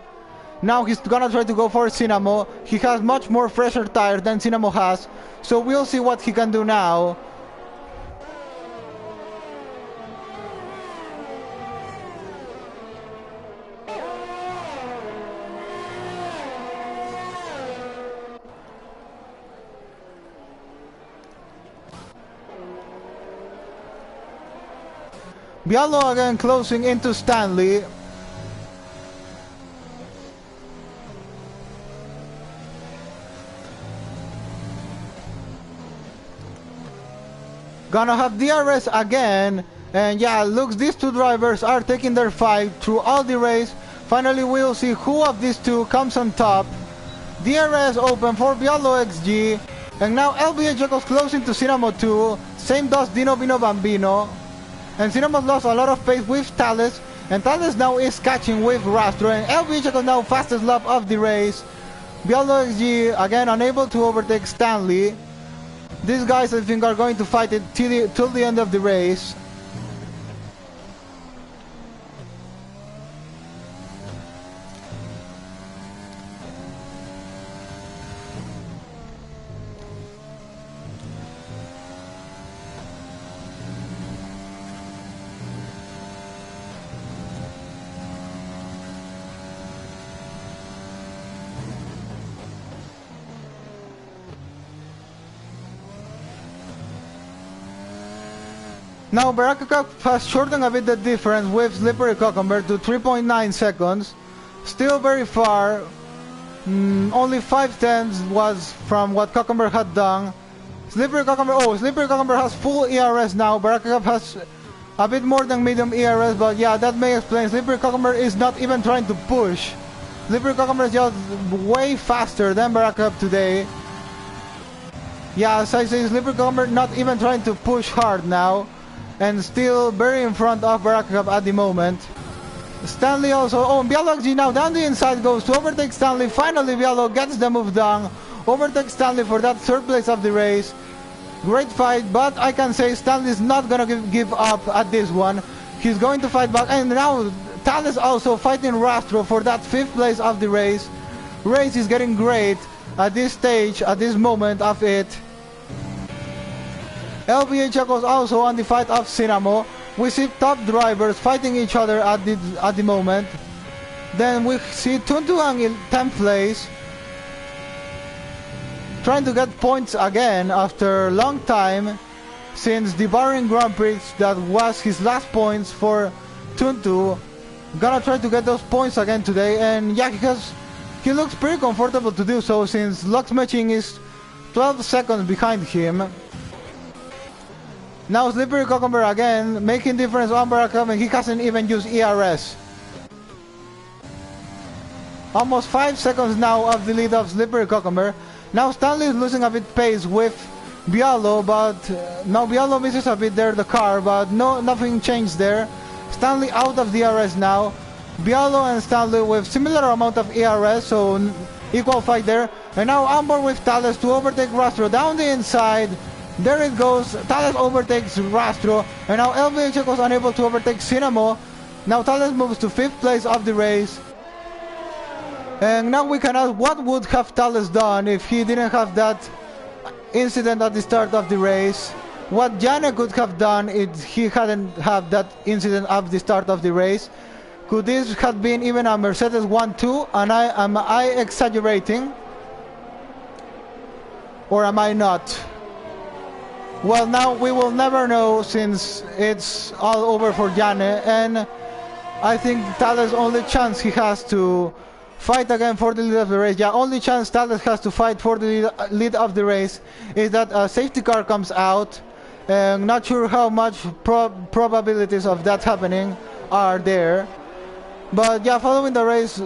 Now he's gonna try to go for Cinamo. He has much more fresher tires than Cinamo has, so we'll see what he can do now. Bialo again closing into Stanley. Gonna have DRS again, and yeah, looks these two drivers are taking their fight through all the race. Finally we'll see who of these two comes on top. DRS open for Bialo XG. And now LBH goes closing to Cinamo 2. Same does Dino Vino Bambino. And Cinamo lost a lot of pace with Thales. And Thales now is catching with Rastro. And LBH now fastest lap of the race. Bialo XG again unable to overtake Stanley. These guys I think are going to fight it till the end of the race. Now Baraka Cup has shortened a bit the difference with Slippery Cucumber to 3.9 seconds. Still very far. Only 5/10 was from what Cucumber had done. Slippery Cucumber has full ERS now. Baraka Cup has a bit more than medium ERS, but yeah, that may explain. Slippery Cucumber is not even trying to push. Slippery Cucumber is just way faster than Baraka Cup today. Yeah, as I say, Slippery Cucumber not even trying to push hard now. And still very in front of Baraka Cup at the moment. Stanley also, Bialo XG now down the inside goes to overtake Stanley. Finally Bialo gets the move done. Overtakes Stanley for that third place of the race. Great fight, but I can say Stanley is not gonna give up at this one. He's going to fight back, and now Thales also fighting Rastro for that 5th place of the race. Race is getting great at this stage, at this moment of it. LBH goes also on the fight of Cinamo. We see top drivers fighting each other at the moment. Then we see Tuntuang in 10th place, trying to get points again after a long time, since the Bahrain Grand Prix that was his last points for Tuntu. Gonna try to get those points again today, and yeah, he looks pretty comfortable to do so, since Lux Matching is 12 seconds behind him. Now Slippery Cucumber again, making difference on Baraka, and he hasn't even used ERS. Almost 5 seconds now of the lead of Slippery Cucumber. Now Stanley is losing a bit pace with Bialo, but now Bialo misses a bit there the car, but nothing changed there. Stanley out of the ERS now. Bialo and Stanley with similar amount of ERS, so equal fight there. And now on board with Thales to overtake Rastro down the inside. There it goes, Thales overtakes Rastro, and now LVH was unable to overtake Cinamo. Now Thales moves to 5th place of the race. And now we can ask, what would have Thales done if he didn't have that incident at the start of the race? What Jane could have done if he hadn't had that incident at the start of the race? Could this have been even a Mercedes 1-2? And am I exaggerating? Or am I not? Well, now we will never know, since it's all over for Jane, and I think Thales' only chance he has to fight again for the lead of the race. Yeah, only chance Thales has to fight for the lead of the race is that a safety car comes out. Not sure how much probabilities of that happening are there. But yeah, following the race,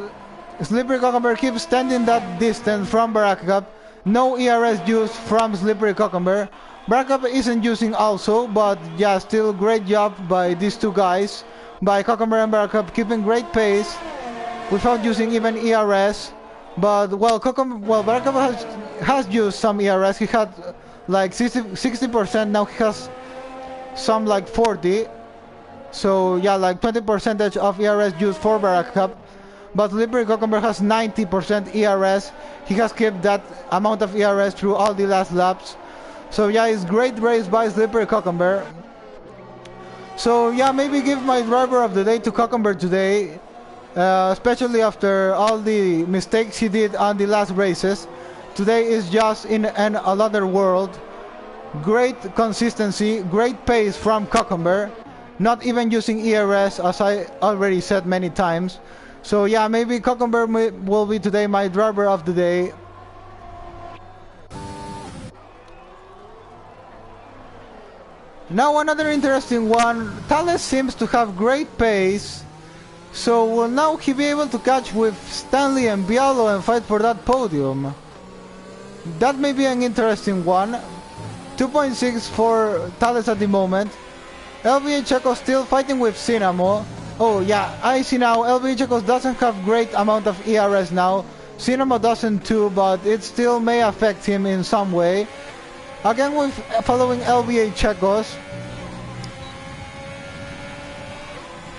Slippery Cucumber keeps standing that distance from Baraka Cup. No ERS used from Slippery Cucumber. Baraka Cup isn't using also, but yeah, still great job by these two guys, by Cucumber and Baraka Cup, keeping great pace without using even ERS. But well, Baraka Cup has used some ERS. He had like 60%. Now he has some like 40. So yeah, like 20% of ERS used for Baraka Cup. But Slippery Cucumber has 90% ERS. He has kept that amount of ERS through all the last laps. So yeah, it's great race by Slippery Cucumber. So yeah, maybe give my driver of the day to Cucumber today, especially after all the mistakes he did on the last races. Today is just in another world. Great consistency, great pace from Cucumber, not even using ERS, as I already said many times. So yeah, maybe Cucumber will be today my driver of the day. Now another interesting one. Thales seems to have great pace, so will now he be able to catch with Stanley and Bialo and fight for that podium? That may be an interesting one. 2.6 for Thales at the moment. LBA Checo still fighting with Cinnamo. Oh yeah, I see now LBA Checo doesn't have great amount of ERS now. Cinnamo doesn't too, but it still may affect him in some way. Again with following LBA Checos.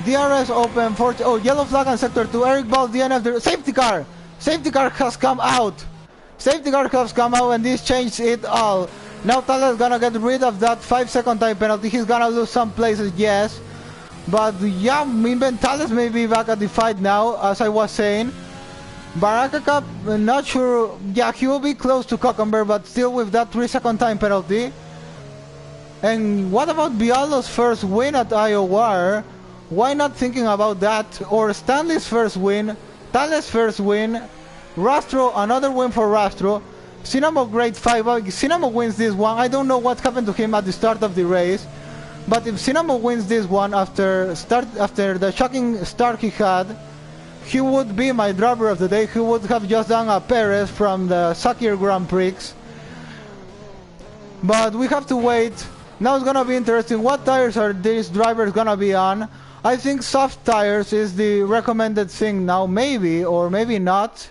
DRS open for... Oh, yellow flag on sector 2. Eric Ball, DNF, the safety car! Safety car has come out! Safety car has come out and this changed it all. Now Thales gonna get rid of that 5-second time penalty. He's gonna lose some places, yes. But yeah, even Thales may be back at the fight now, as I was saying. Baraka Cup, not sure. Yeah, he will be close to Cucumber, but still with that 3-second time penalty. And what about Bialo's first win at IOR? Why not thinking about that? Or Stanley's first win, Thales' first win, Rastro, another win for Rastro. Cinnamo grade 5, Cinnamo wins this one. I don't know what happened to him at the start of the race. But if Cinnamo wins this one after the shocking start he had, he would be my driver of the day. He would have just done a Perez from the Sakir Grand Prix. But we have to wait. Now it's gonna be interesting. What tires are these drivers gonna be on? I think soft tires is the recommended thing now, maybe or maybe not.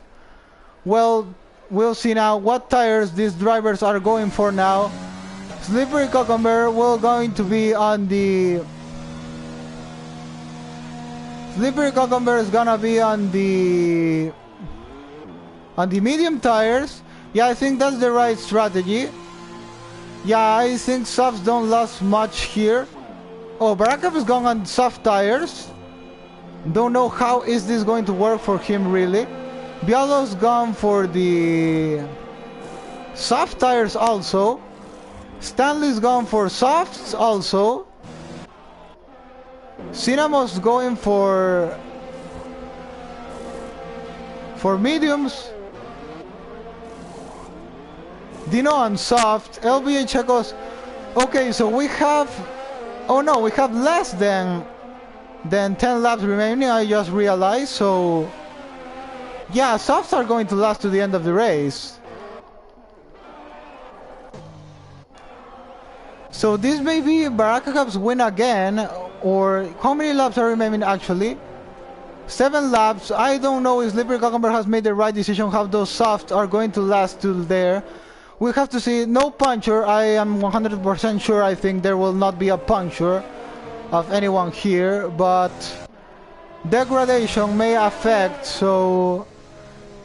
Well, we'll see now what tires these drivers are going for now. Slippery Cucumber will going to be on the... Slippery Cucumber is gonna be on the medium tires. Yeah, I think that's the right strategy. Yeah, I think softs don't last much here. Oh, Barakov is going on soft tires. Don't know how is this going to work for him really. Bialo's gone for the soft tires also. Stanley's gone for softs also. Cinnamo's going for mediums. Dino on soft. LBA Checos. Okay, so we have... Oh no, we have less than 10 laps remaining, I just realized. So yeah, softs are going to last to the end of the race. So this may be Baraka Cup's win again. Or how many laps are remaining actually? 7 laps. I don't know if Slippery Cucumber has made the right decision how those softs are going to last till there. We have to see. No puncture. I am 100% sure. I think there will not be a puncture of anyone here, but degradation may affect. So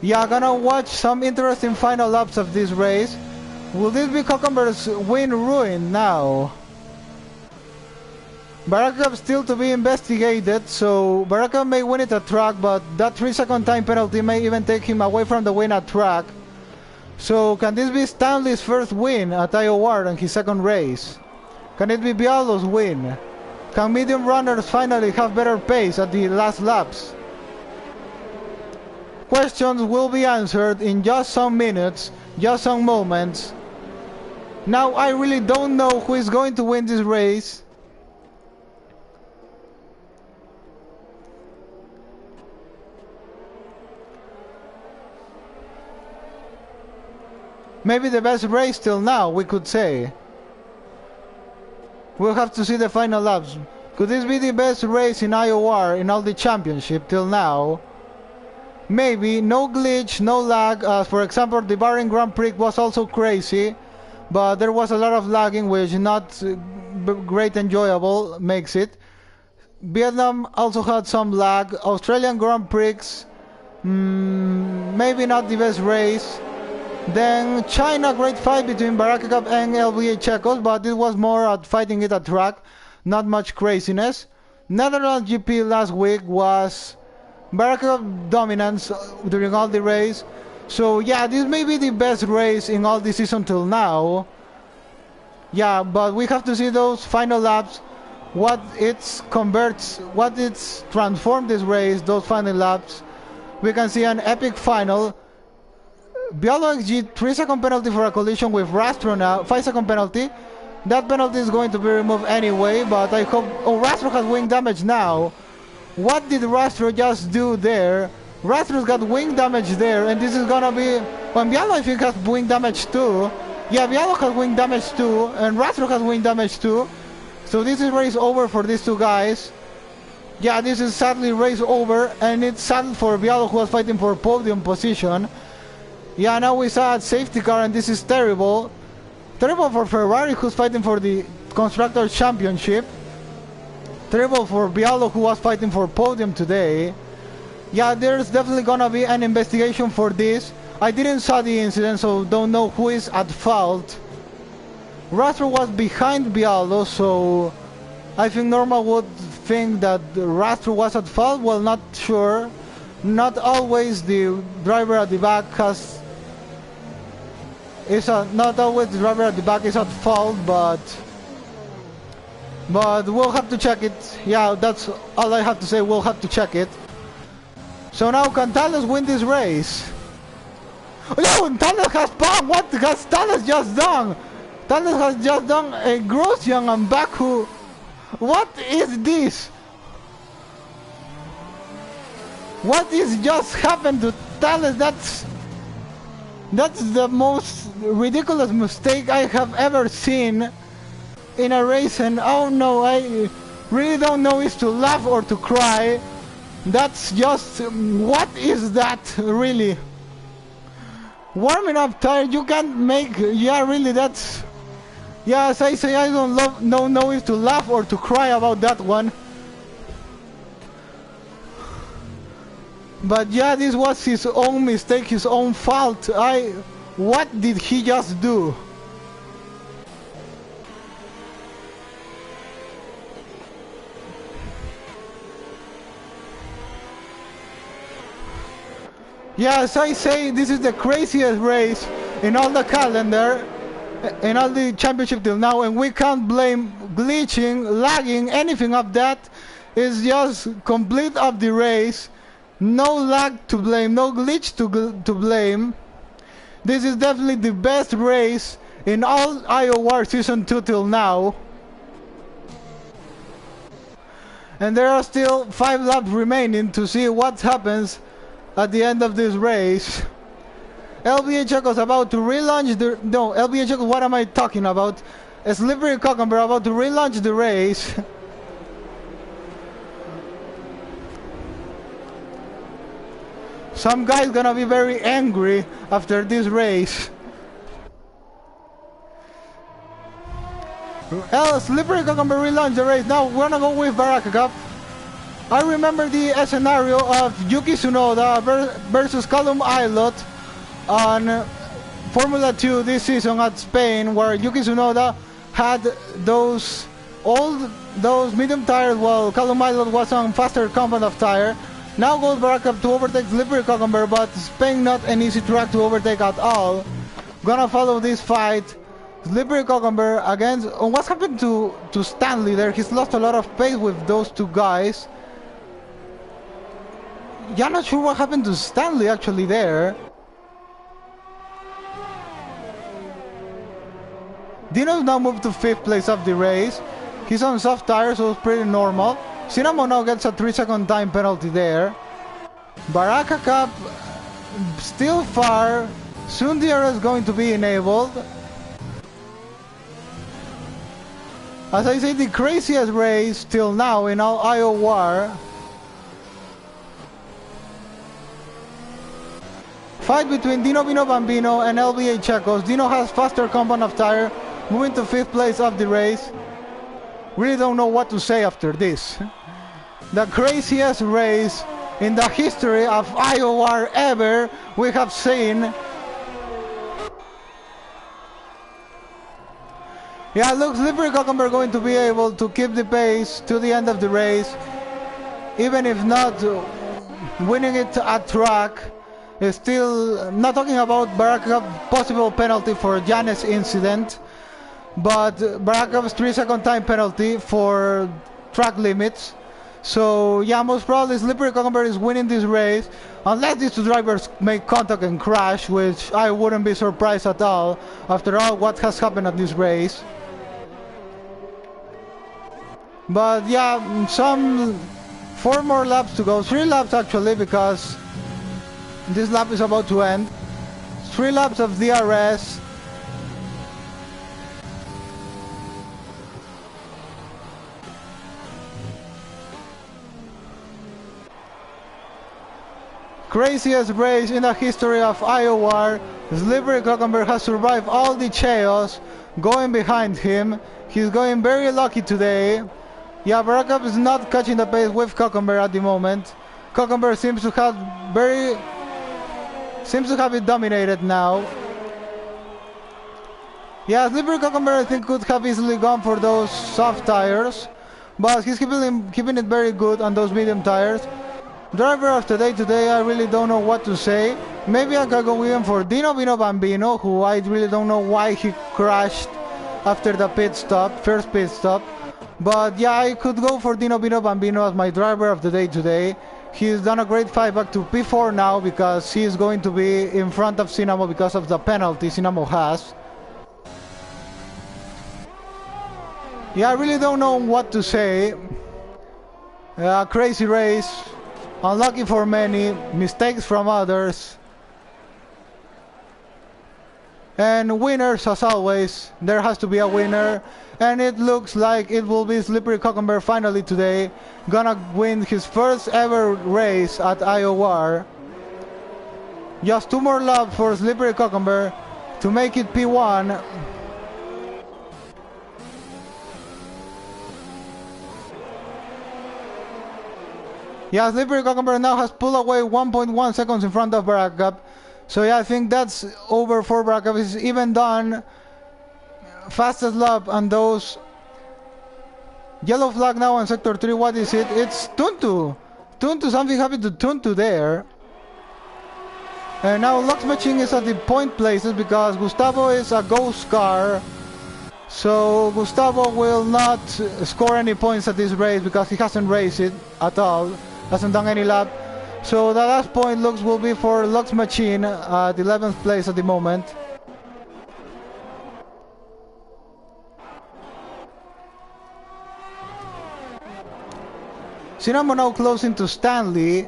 yeah, gonna watch some interesting final laps of this race. Will this be Cucumber's win ruined now? Baraka still to be investigated, so Baraka may win it at track, but that 3-second time penalty may even take him away from the win at track. So can this be Stanley's first win at IOR and his second race? Can it be Bialo's win? Can medium runners finally have better pace at the last laps? Questions will be answered in just some minutes, just some moments. Now I really don't know who is going to win this race. Maybe the best race till now, we could say. We'll have to see the final laps. Could this be the best race in IOR in all the championship till now? Maybe. No glitch, no lag. For example, the Bahrain Grand Prix was also crazy, but there was a lot of lagging, which not great enjoyable makes it. Vietnam also had some lag. Australian Grand Prix, maybe not the best race. Then China, great fight between Baraka Cup and LBA Checos, but it was more at fighting it at track, not much craziness. Netherlands GP last week was Baraka Cup dominance during all the race. So yeah, this may be the best race in all the season till now. Yeah, but we have to see those final laps, what it's transformed this race, those final laps. We can see an epic final. Bialo XG 3-second penalty for a collision with Rastro now, 5-second penalty. That penalty is going to be removed anyway, but I hope... Oh, Rastro has wing damage now. What did Rastro just do there? Rastru's got wing damage there, and this is gonna be... Well, Bialo I think has wing damage too. Yeah, Bialo has wing damage too, and Rastro has wing damage too. So this is race over for these two guys. Yeah, this is sadly race over, and it's sad for Bialo who was fighting for podium position. Yeah, now we saw a safety car, and this is terrible. Terrible for Ferrari who's fighting for the Constructors' Championship. Terrible for Bialo who was fighting for podium today. Yeah, there's definitely gonna be an investigation for this. I didn't saw the incident, so don't know who is at fault. Rastro was behind Bialo, so I think Norma would think that Rastro was at fault. Well, not sure. Not always the driver at the back not always the driver at the back is at fault, but we'll have to check it. Yeah, that's all I have to say. We'll have to check it. So now can Thales win this race? Oh, and Thales has spun! What has Thales just done? Thales has just done a Grosjean and Baku. What is this? What is just happened to Thales? That's the most ridiculous mistake I have ever seen in a race, and oh no, I really don't know if to laugh or to cry. That's just... what is that, really? Warming up tire, you can't make... yeah, really, that's... yeah, as I say, I don't know if to laugh or to cry about that one. But yeah, this was his own mistake, his own fault. What did he just do? Yeah, as I say, this is the craziest race in all the calendar, in all the championship till now, and we can't blame glitching, lagging, anything of that. It's just complete of the race. No lag to blame, no glitch to blame. This is definitely the best race in all IOR Season 2 till now. And there are still 5 laps remaining to see what happens at the end of this race. LBA Checo's about to relaunch the... no, LBA Checo, what am I talking about? A Slippery Cucumber about to relaunch the race. Some guy's gonna be very angry after this race. Slippery Cucumber relaunch the race. Now we're gonna go with Baraka Cup. I remember the scenario of Yuki Tsunoda versus Callum Ilott on Formula 2 this season at Spain, where Yuki Tsunoda had those medium tires while Callum Ilott was on faster compound of tire. Now goes Baraka to overtake Slippery Cucumber, but Spain not an easy track to overtake at all. Gonna follow this fight. Slippery Cucumber against... oh, what's happened to Stanley there? He's lost a lot of pace with those two guys. Yeah, I'm not sure what happened to Stanley actually there. Dino's now moved to 5th place of the race. He's on soft tires, so it's pretty normal. Cinnamon now gets a 3-second time penalty there. Baraka Cup still far. Soon the era is going to be enabled. As I say, the craziest race till now in all IOR. Fight between Dino Vino Bambino and LBA Checos. Dino has faster compound of tire, moving to 5th place of the race. Really don't know what to say after this. The craziest race in the history of IOR ever we have seen. Yeah, looks Slippery Cucumber going to be able to keep the pace to the end of the race, even if not winning it at track. Still not talking about Baraka's possible penalty for Janet's incident, but Baraka's 3-second time penalty for track limits. So yeah, most probably Slippery Cucumber is winning this race, unless these two drivers make contact and crash, which I wouldn't be surprised at all after all what has happened at this race. But yeah, 4 more laps to go, 3 laps actually, because This lap is about to end. 3 laps of DRS. Craziest race in the history of IOR. Slippery Cucumber has survived all the chaos going behind him. He's going very lucky today. Yeah, Barakup is not catching the pace with Cucumber at the moment. Cucumber seems to have it dominated now. Yeah, Slippery Cucumber I think could have easily gone for those soft tires, but he's keeping it very good on those medium tires. Driver of the day today, I really don't know what to say. Maybe I could go in for Dino Bino Bambino, who I really don't know why he crashed after the first pit stop. But yeah, I could go for Dino Bino Bambino as my driver of the day today. He's done a great fight back to P4 now because he's going to be in front of Cinnamo because of the penalty Cinnamo has. Yeah, I really don't know what to say. Crazy race. Unlucky for many, mistakes from others. And winners as always. There has to be a winner. And it looks like it will be Slippery Cucumber finally today. Gonna win his first ever race at IOR. Just 2 more laps for Slippery Cucumber to make it P1. Yeah, Slippery Cucumber now has pulled away 1.1 seconds in front of Barakup. So yeah, I think that's over for Barakup. He's even done fastest lap on those. Yellow flag now on sector 3. What is it? It's Tuntu. Tuntu, something happened to Tuntu there. And now Lux Machine is at the point places because Gustavo is a ghost car. So Gustavo will not score any points at this race because he hasn't raced it at all. Hasn't done any lap. So the last point will be for Lux Machine at 11th place at the moment. Cinnamo now closing to Stanley.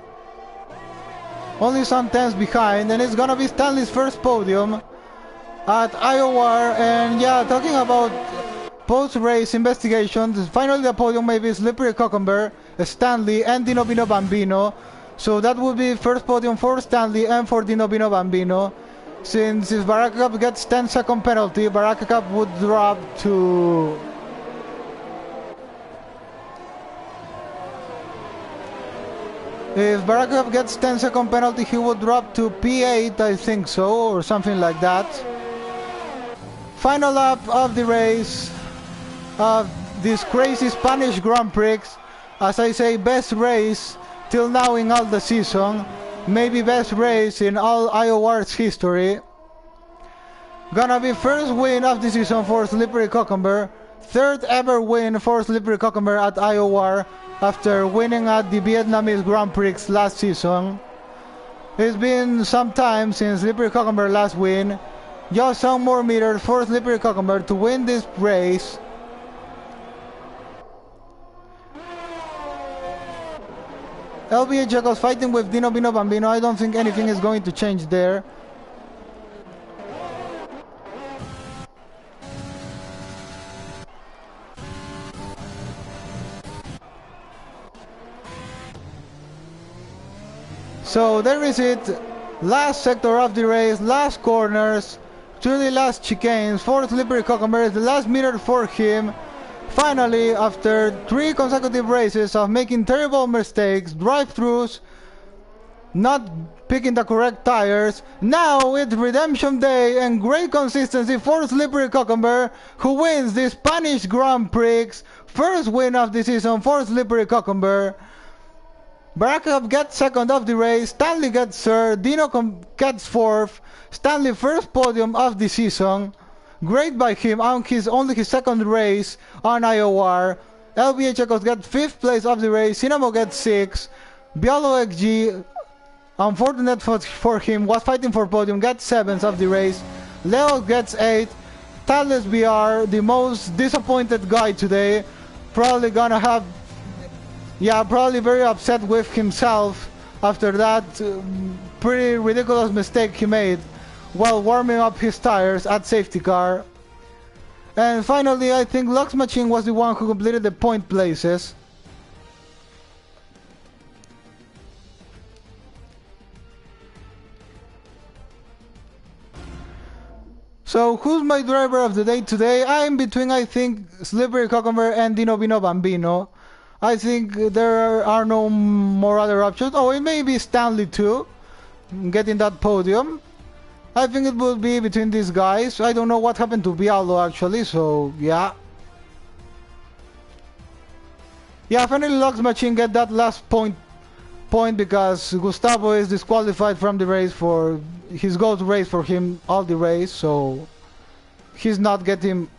Only some tenths behind, and it's gonna be Stanley's first podium at IOR. And yeah, talking about post-race investigations, finally the podium may be Slippery Cucumber, Stanley, and Dino Bino Bambino. So that would be first podium for Stanley and for Dino Bino Bambino. Since if Barakup gets 10-second penalty, Barakup would drop to... If Barakup gets 10-second penalty, he would drop to P8, I think so, or something like that. Final lap of the race of this crazy Spanish Grand Prix. As I say, best race till now in all the season. Maybe best race in all IOR's history. Gonna be first win of the season for Slippery Cucumber. Third ever win for Slippery Cucumber at IOR after winning at the Vietnamese Grand Prix last season. It's been some time since Slippery Cucumber last win. Just some more meters for Slippery Cucumber to win this race. LBA Jacobs fighting with Dino Bino Bambino. I don't think anything is going to change there. So there is it. Last sector of the race, last corners, to the last chicanes for Slippery Cucumber. The last meter for him. Finally, after 3 consecutive races of making terrible mistakes, drive-thrus, not picking the correct tires, now it's redemption day and great consistency for Slippery Cucumber, who wins the Spanish Grand Prix. First win of the season for Slippery Cucumber. Barakup gets second of the race, Stanley gets third, Dino gets fourth, Stanley first podium of the season. Great by him on only his second race on IOR. LBA Checos gets 5th place of the race, Cinnamo gets 6th, Biolo XG, unfortunate for him, was fighting for podium, gets 7th of the race, Leo gets 8th, Thales BR, the most disappointed guy today, probably gonna have, yeah, probably very upset with himself after that pretty ridiculous mistake he made while warming up his tires at safety car. And finally, I think Lux Machine was the one who completed the point places. So, who's my driver of the day today? I'm between, I think, Slippery Cucumber and Dino Vino Bambino. I think there are no more other options. Oh, it may be Stanley too, getting that podium. I think it will be between these guys. I don't know what happened to Bialo actually, so yeah. Yeah, finally Lux Machine get that last point because Gustavo is disqualified from the race for his go to race for him all the race, so he's not getting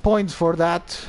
points for that.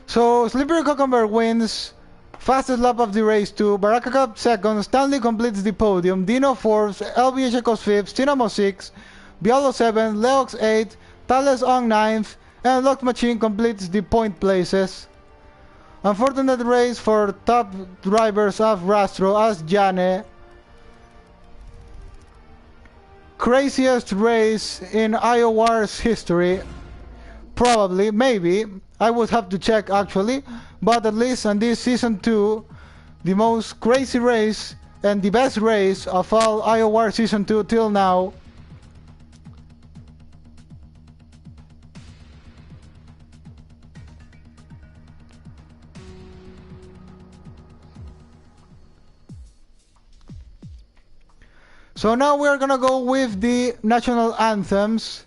So Slippery Cucumber wins, fastest lap of the race 2, Baraka Cup 2nd, Stanley completes the podium, Dino 4th, LBH Ecos 5th, Cinamo 6th, Bialo 7th, Leox 8th, Thales Ong 9th, and Lux Machine completes the point places. Unfortunate race for top drivers of Rastro as Jane. Craziest race in IOR's history. Probably, maybe. I would have to check actually. But at least on this season 2, the most crazy race and the best race of all IOR season 2 till now. So now we're gonna go with the national anthems.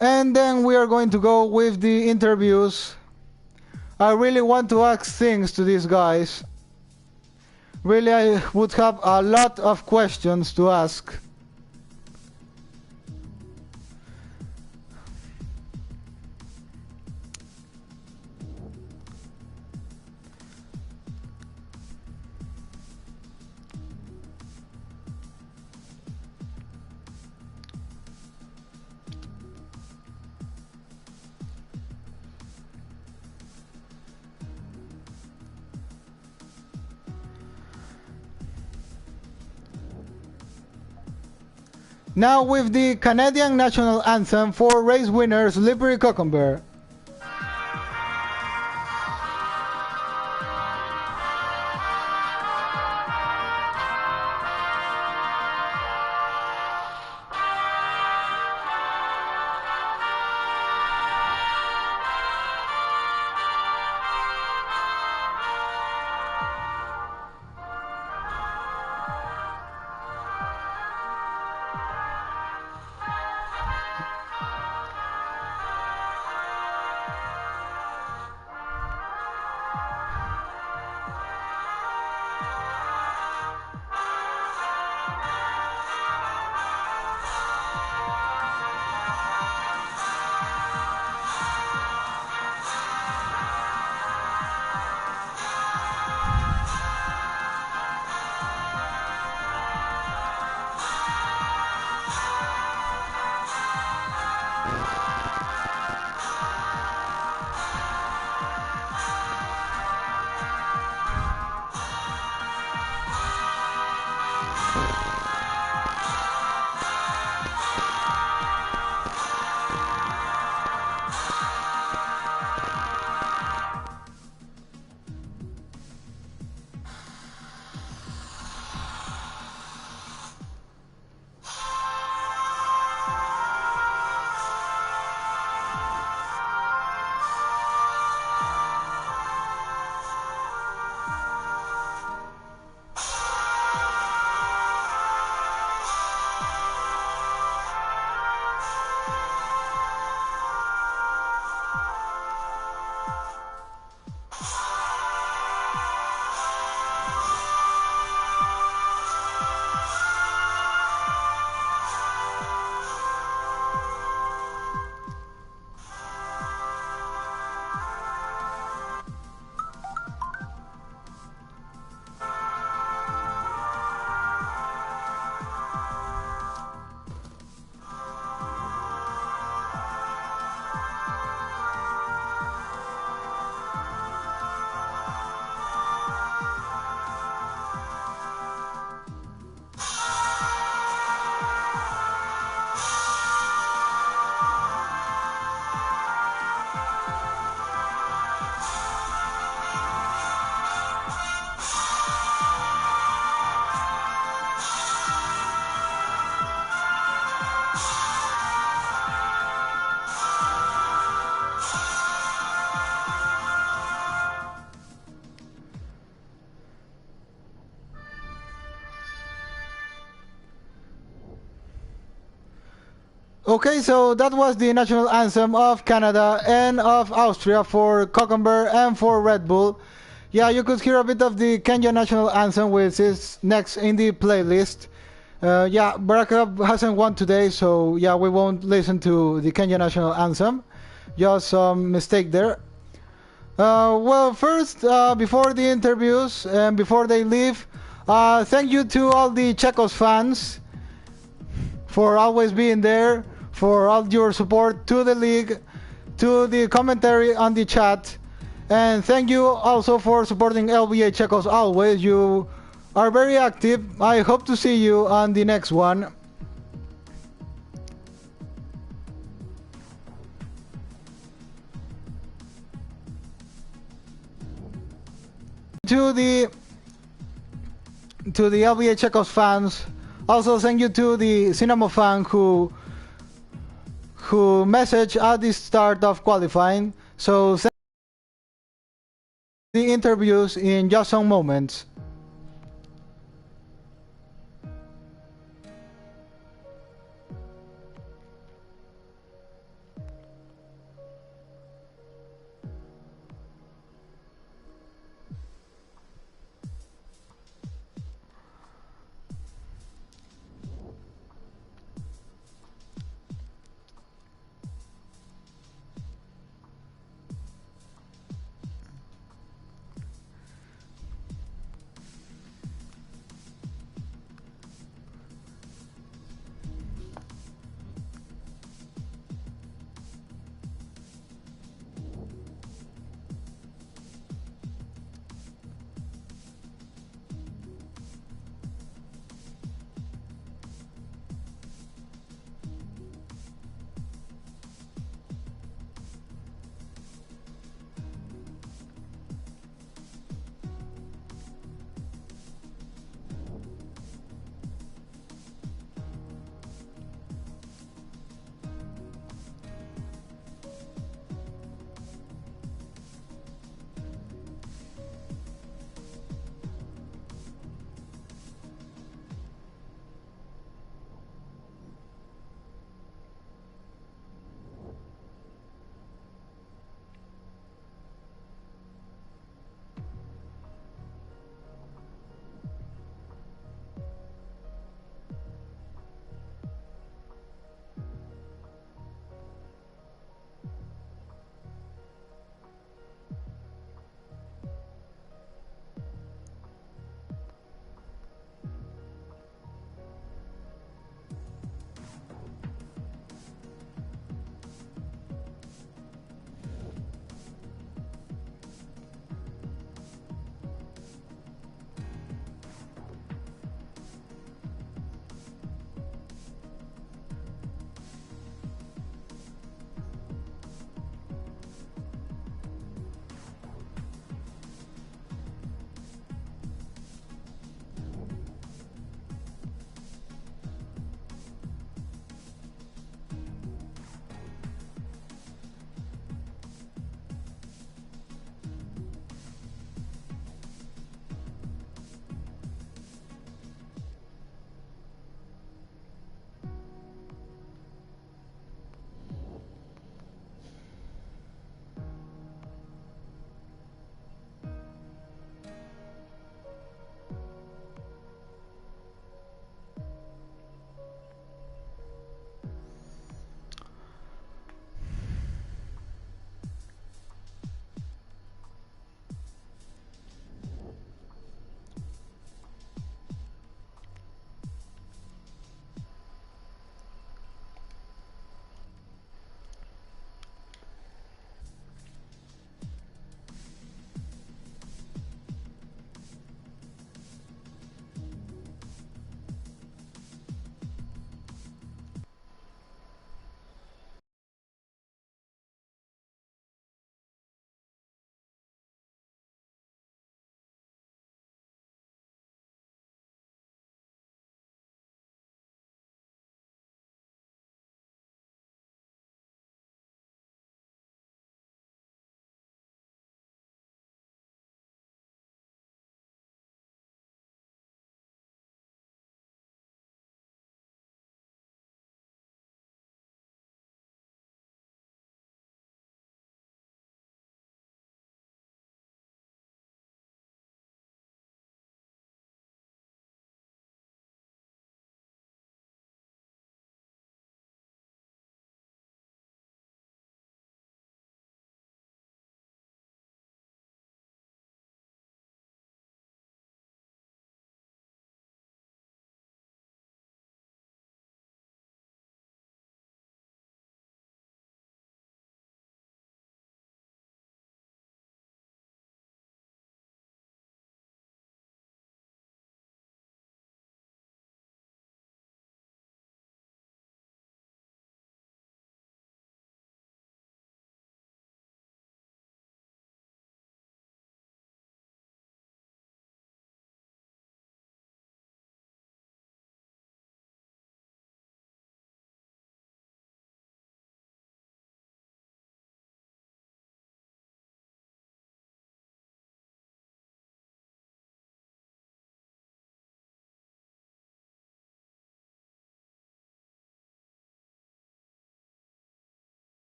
And then we are going to go with the interviews. I really want to ask things to these guys. Really, I would have a lot of questions to ask. Now with the Canadian national anthem for race winner Slippery Cucumber. Okay, so that was the national anthem of Canada and of Austria for Cucumber and for Red Bull. Yeah, you could hear a bit of the Kenya national anthem, which is next in the playlist. Yeah, Baraka hasn't won today, so yeah, we won't listen to the Kenya national anthem. Just some mistake there. Well, first, before the interviews and before they leave, thank you to all the Checos fans for always being there, for all your support to the league, to the commentary on the chat, and thank you also for supporting LBA Checos always. You are very active. I hope to see you on the next one. To the LBA Checos fans, also thank you to the Cinamo fan who messaged at the start of qualifying. So thank the interviews in just some moments.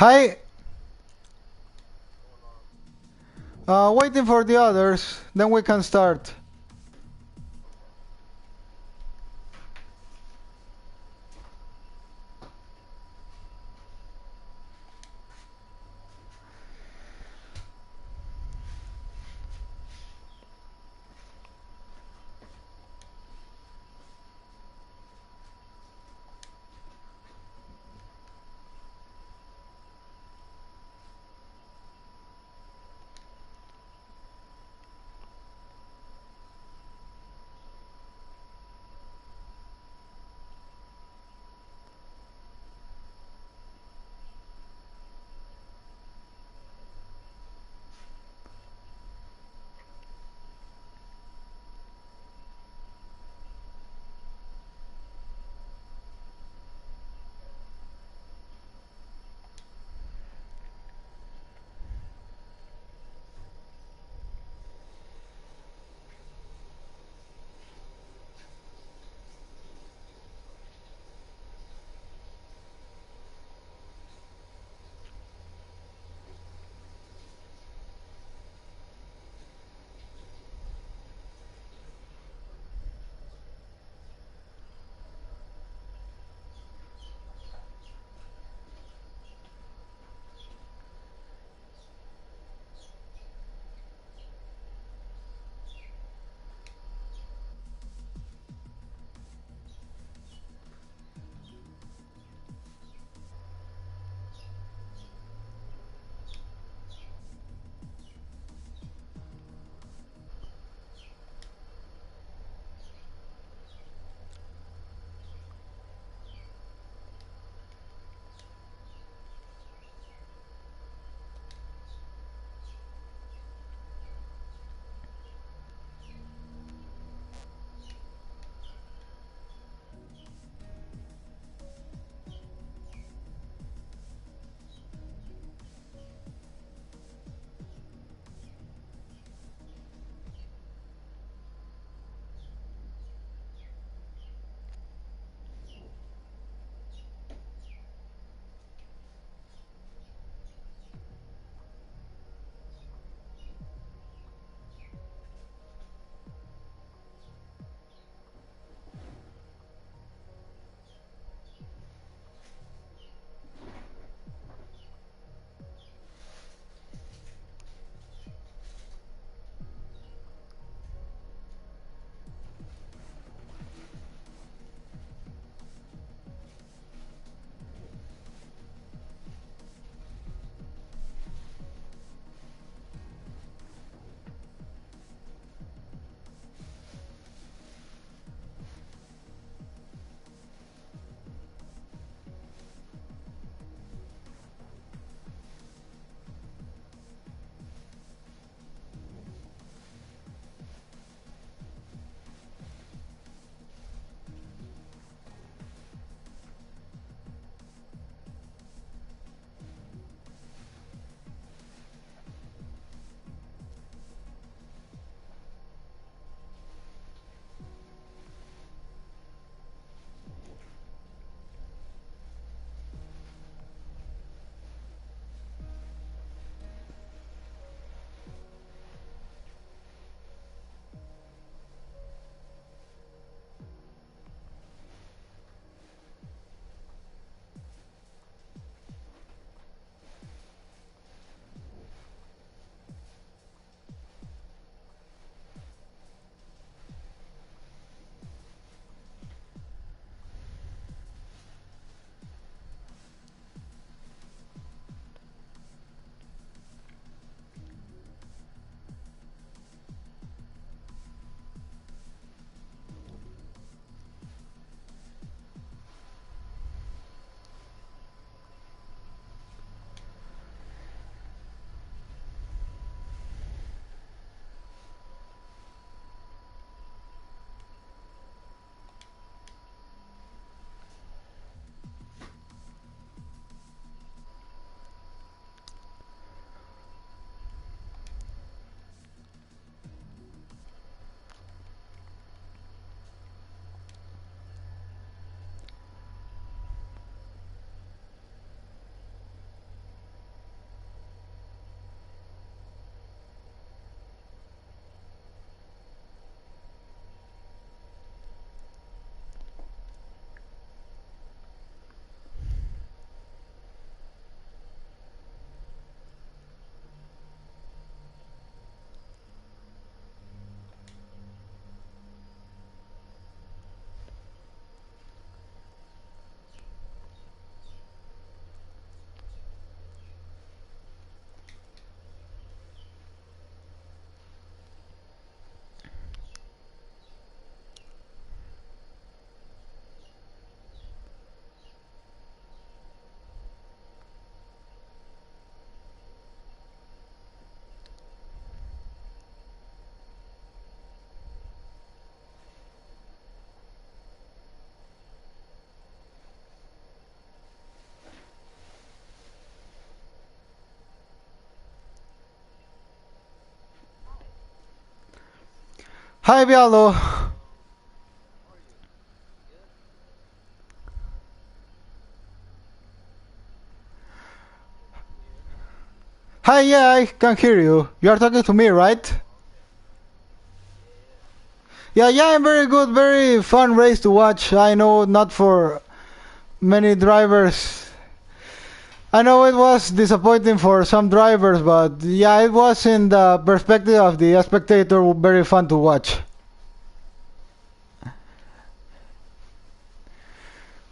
Hi. Waiting for the others, then we can start. Hi, Bialo. Hi, yeah, I can hear you. You are talking to me, right? Yeah, I'm very good. Very fun race to watch. I know not for many drivers. I know it was disappointing for some drivers, but yeah, it was in the perspective of the spectator very fun to watch.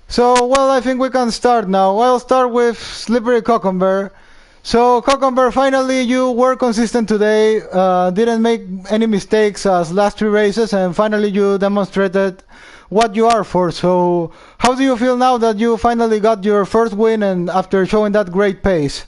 So, well, I think we can start now. I'll start with Slippery Cucumber. So, Cucumber, finally you were consistent today, didn't make any mistakes as last three races, and finally you demonstrated what you are for. So, how do you feel now that you finally got your first win and after showing that great pace?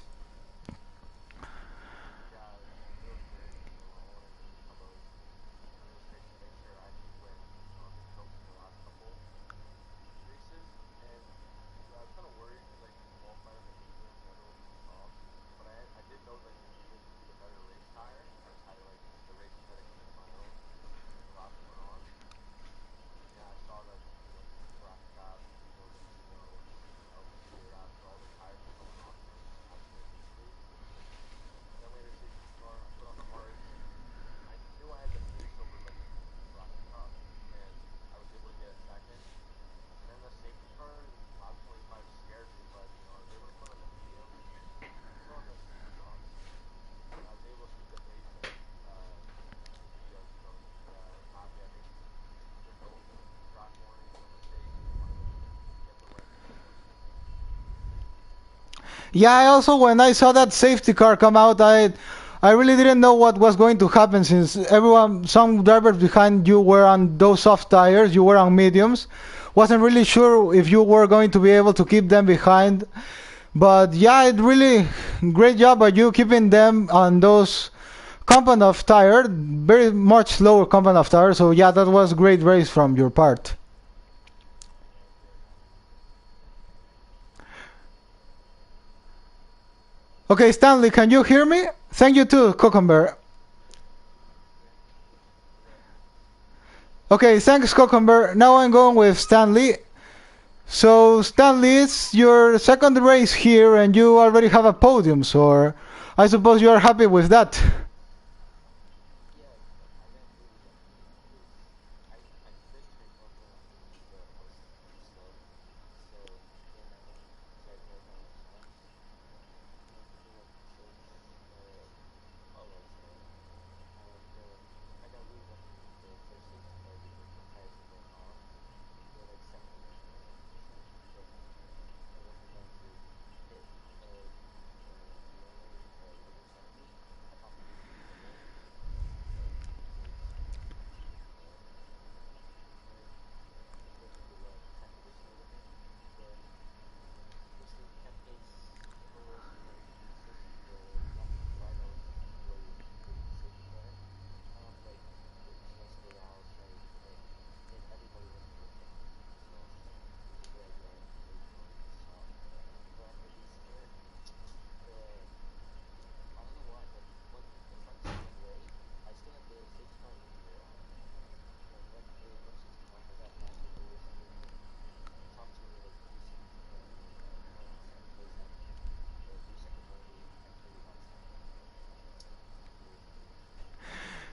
Yeah, I also when I saw that safety car come out, I really didn't know what was going to happen since everyone, some drivers behind you were on those soft tires, you were on mediums. Wasn't really sure if you were going to be able to keep them behind. But yeah, it really great job by you keeping them on those compound of tire, very much lower compound of tire. So yeah, that was great race from your part. Okay, Stanley, can you hear me? Thank you too, Cucumber. Okay, thanks, Cucumber. Now I'm going with Stanley. So, Stanley, it's your second race here and you already have a podium, so I suppose you are happy with that.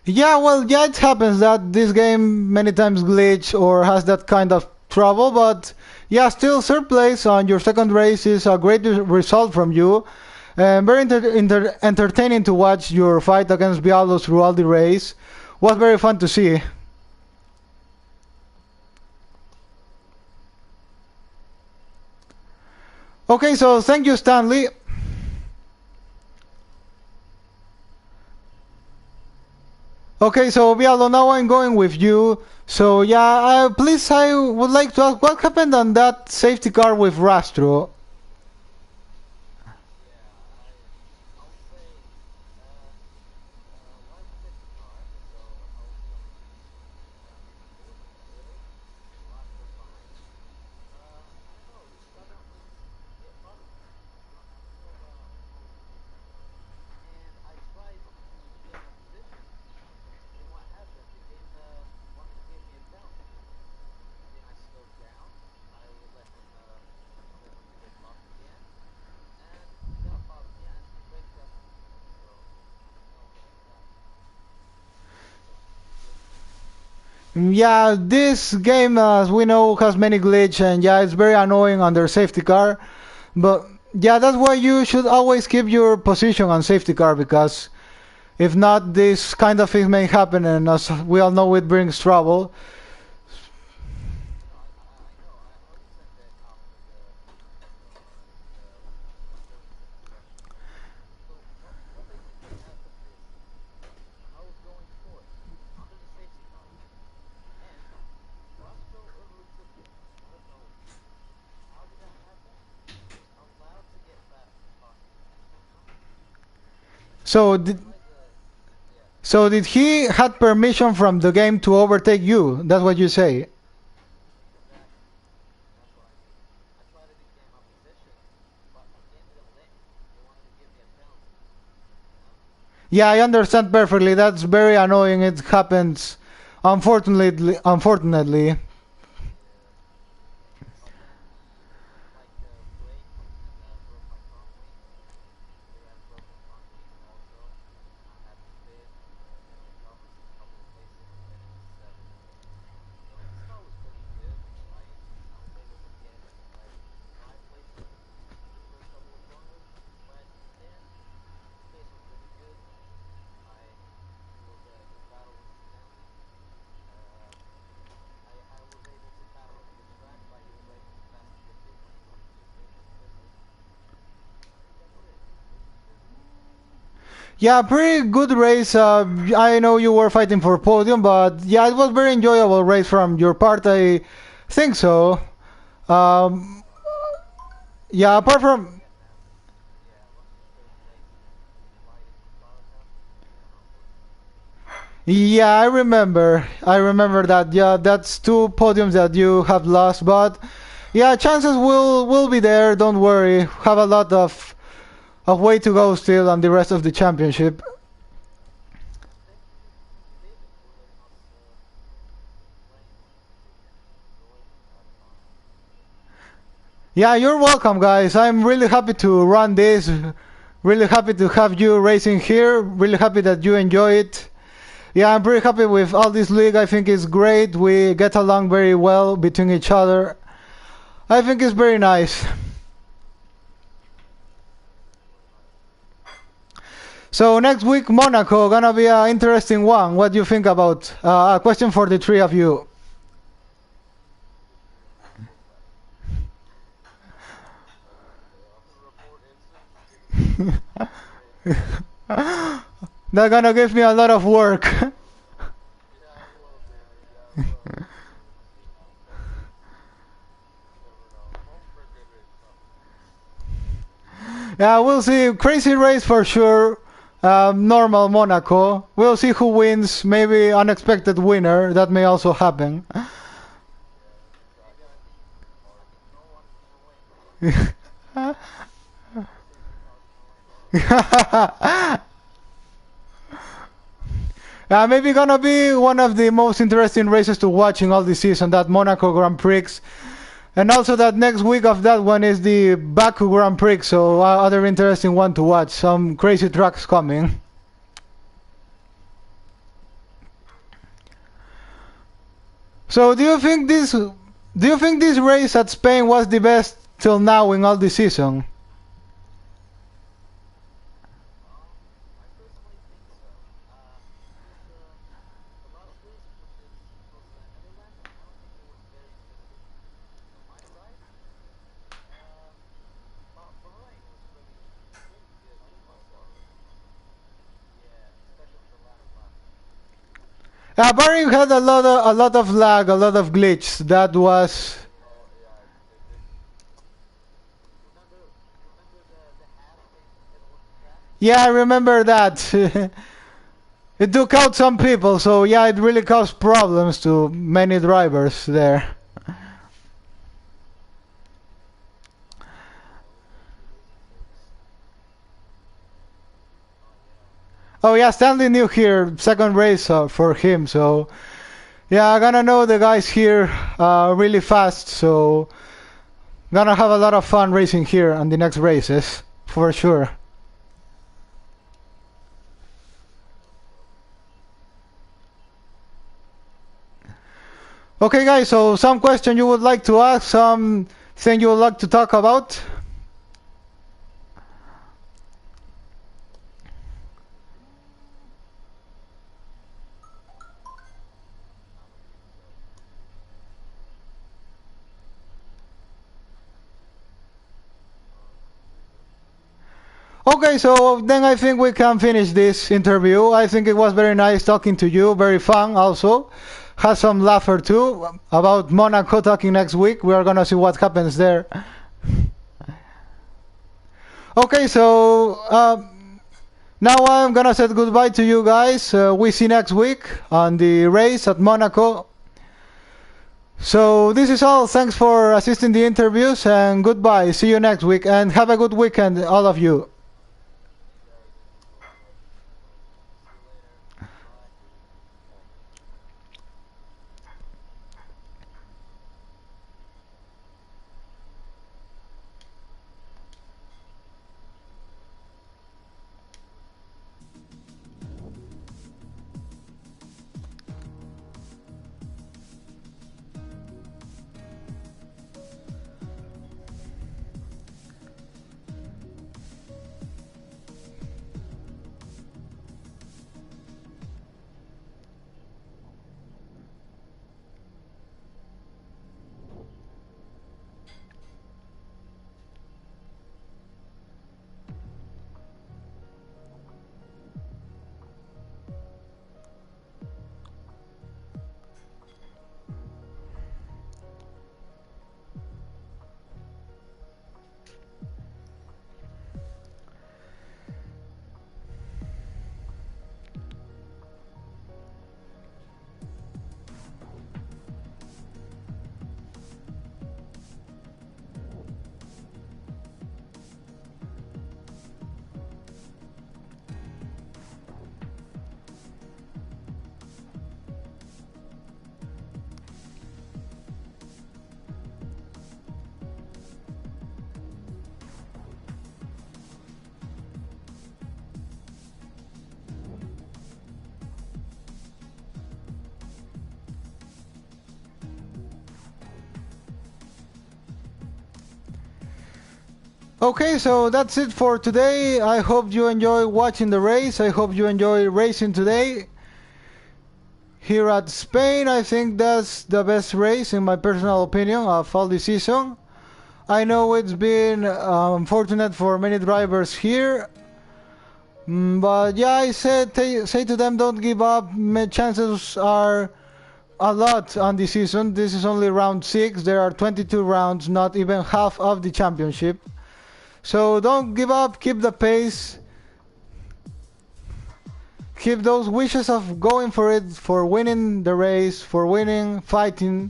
Yeah, well, yeah, it happens that this game many times glitch or has that kind of trouble, but yeah, still third place on your second race is a great result from you. And very entertaining to watch your fight against Bialos throughout the race. Was very fun to see. Okay, so thank you, Stanley. Okay, so Bialo, now I'm going with you. So yeah, please, I would like to ask what happened on that safety car with Rastro. Yeah, this game, as we know, has many glitch, and yeah, it's very annoying under safety car. But yeah, that's why you should always keep your position on safety car, because if not, this kind of thing may happen, and as we all know, it brings trouble. So did, so did he had permission from the game to overtake you? That's what you say? Yeah, I understand perfectly. That's very annoying. It happens, unfortunately. Unfortunately. Yeah, pretty good race. I know you were fighting for podium, but yeah, it was very enjoyable race from your part. I think so. Um, yeah, apart from yeah, I remember. I remember that. Yeah, that's two podiums that you have lost, but yeah, chances will be there. Don't worry. Have a lot of way to go still on the rest of the championship. Yeah, you're welcome, guys. I'm really happy to run this. Really happy to have you racing here. Really happy that you enjoy it. Yeah, I'm pretty happy with all this league. I think it's great. We get along very well between each other. I think it's very nice. So next week, Monaco, gonna be an interesting one. What do you think about? A question for the three of you. They're gonna give me a lot of work. Yeah, we'll see. Crazy race for sure. Normal Monaco. We'll see who wins. Maybe unexpected winner. That may also happen. Maybe gonna be one of the most interesting races to watch in all this season. That Monaco Grand Prix. And also that next week of that one is the Baku Grand Prix, so other interesting one to watch. Some crazy tracks coming. So do you think this race at Spain was the best till now in all the season? Bahrain had a lot of lag, a lot of glitch. That was yeah, I remember that. It took out some people, so yeah, it really caused problems to many drivers there. Oh yeah, Stanley new here, second race for him. So yeah, I'm gonna know the guys here really fast. So gonna have a lot of fun racing here on the next races for sure. Okay, guys, so some question you would like to ask, something you would like to talk about? Okay, so then I think we can finish this interview. I think it was very nice talking to you, very fun also. Had some laughter too about Monaco talking next week. We are gonna see what happens there. Okay, so now I'm gonna say goodbye to you guys. We see next week on the race at Monaco. So this is all. Thanks for assisting the interviews and goodbye. See you next week and have a good weekend, all of you. Okay, so that's it for today. I hope you enjoy watching the race. I hope you enjoy racing today. Here at Spain, I think that's the best race in my personal opinion of all the season. I know it's been unfortunate for many drivers here. But yeah, I said say to them, don't give up. Chances are a lot on the season. This is only round 6. There are 22 rounds, not even half of the championship. So don't give up, keep the pace, keep those wishes of going for it, for winning the race, for winning, fighting,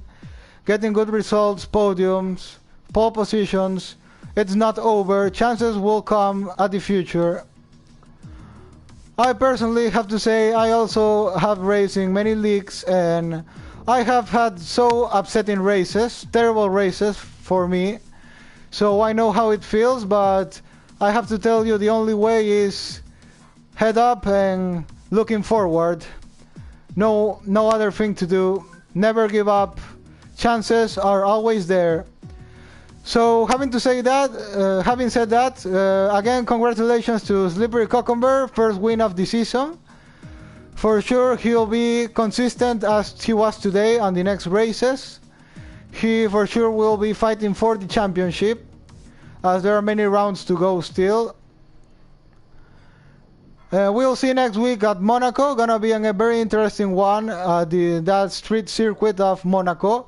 getting good results, podiums, pole positions. It's not over, chances will come at the future. I personally have to say I also have raced in many leagues and I have had so upsetting races, terrible races for me. So I know how it feels, but I have to tell you the only way is head up and looking forward. No other thing to do. Never give up. Chances are always there. So having said that, again, congratulations to Slippery Cucumber, first win of the season. For sure, he'll be consistent as he was today on the next races. He for sure will be fighting for the championship, as there are many rounds to go still. We'll see next week at Monaco. Gonna be a very interesting one, that street circuit of Monaco.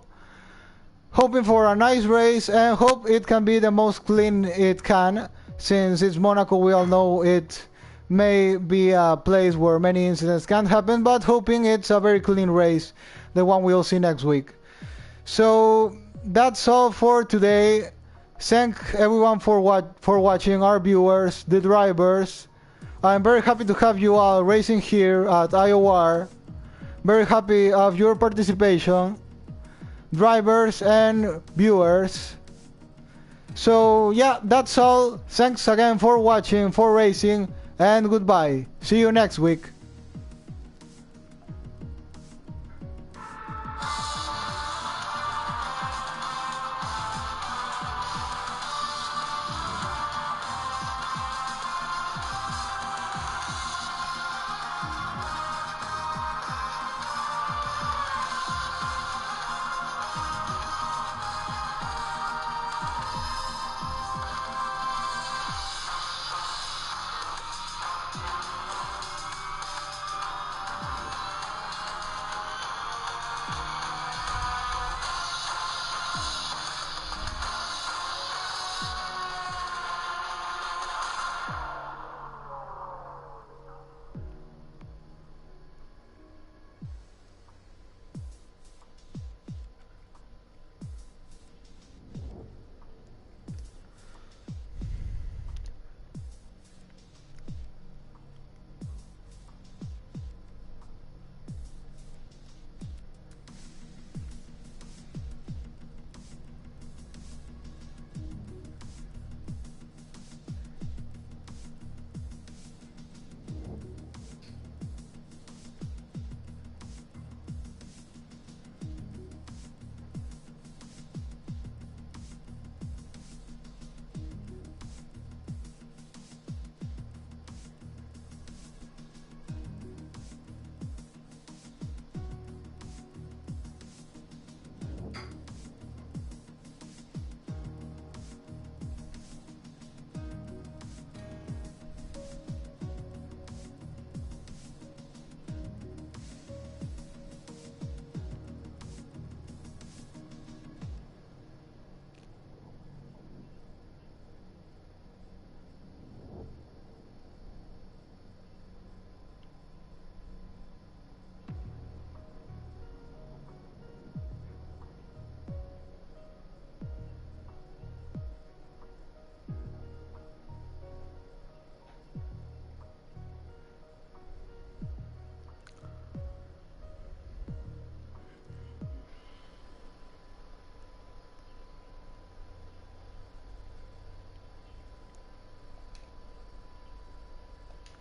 Hoping for a nice race and hope it can be the most clean it can, since it's Monaco. We all know it may be a place where many incidents can happen, but hoping it's a very clean race, the one we'll see next week. So that's all for today. Thank everyone for watching, our viewers, the drivers. I'm very happy to have you all racing here at IOR. Very happy of your participation, drivers and viewers. So yeah, that's all. Thanks again for watching, for racing, and goodbye. See you next week.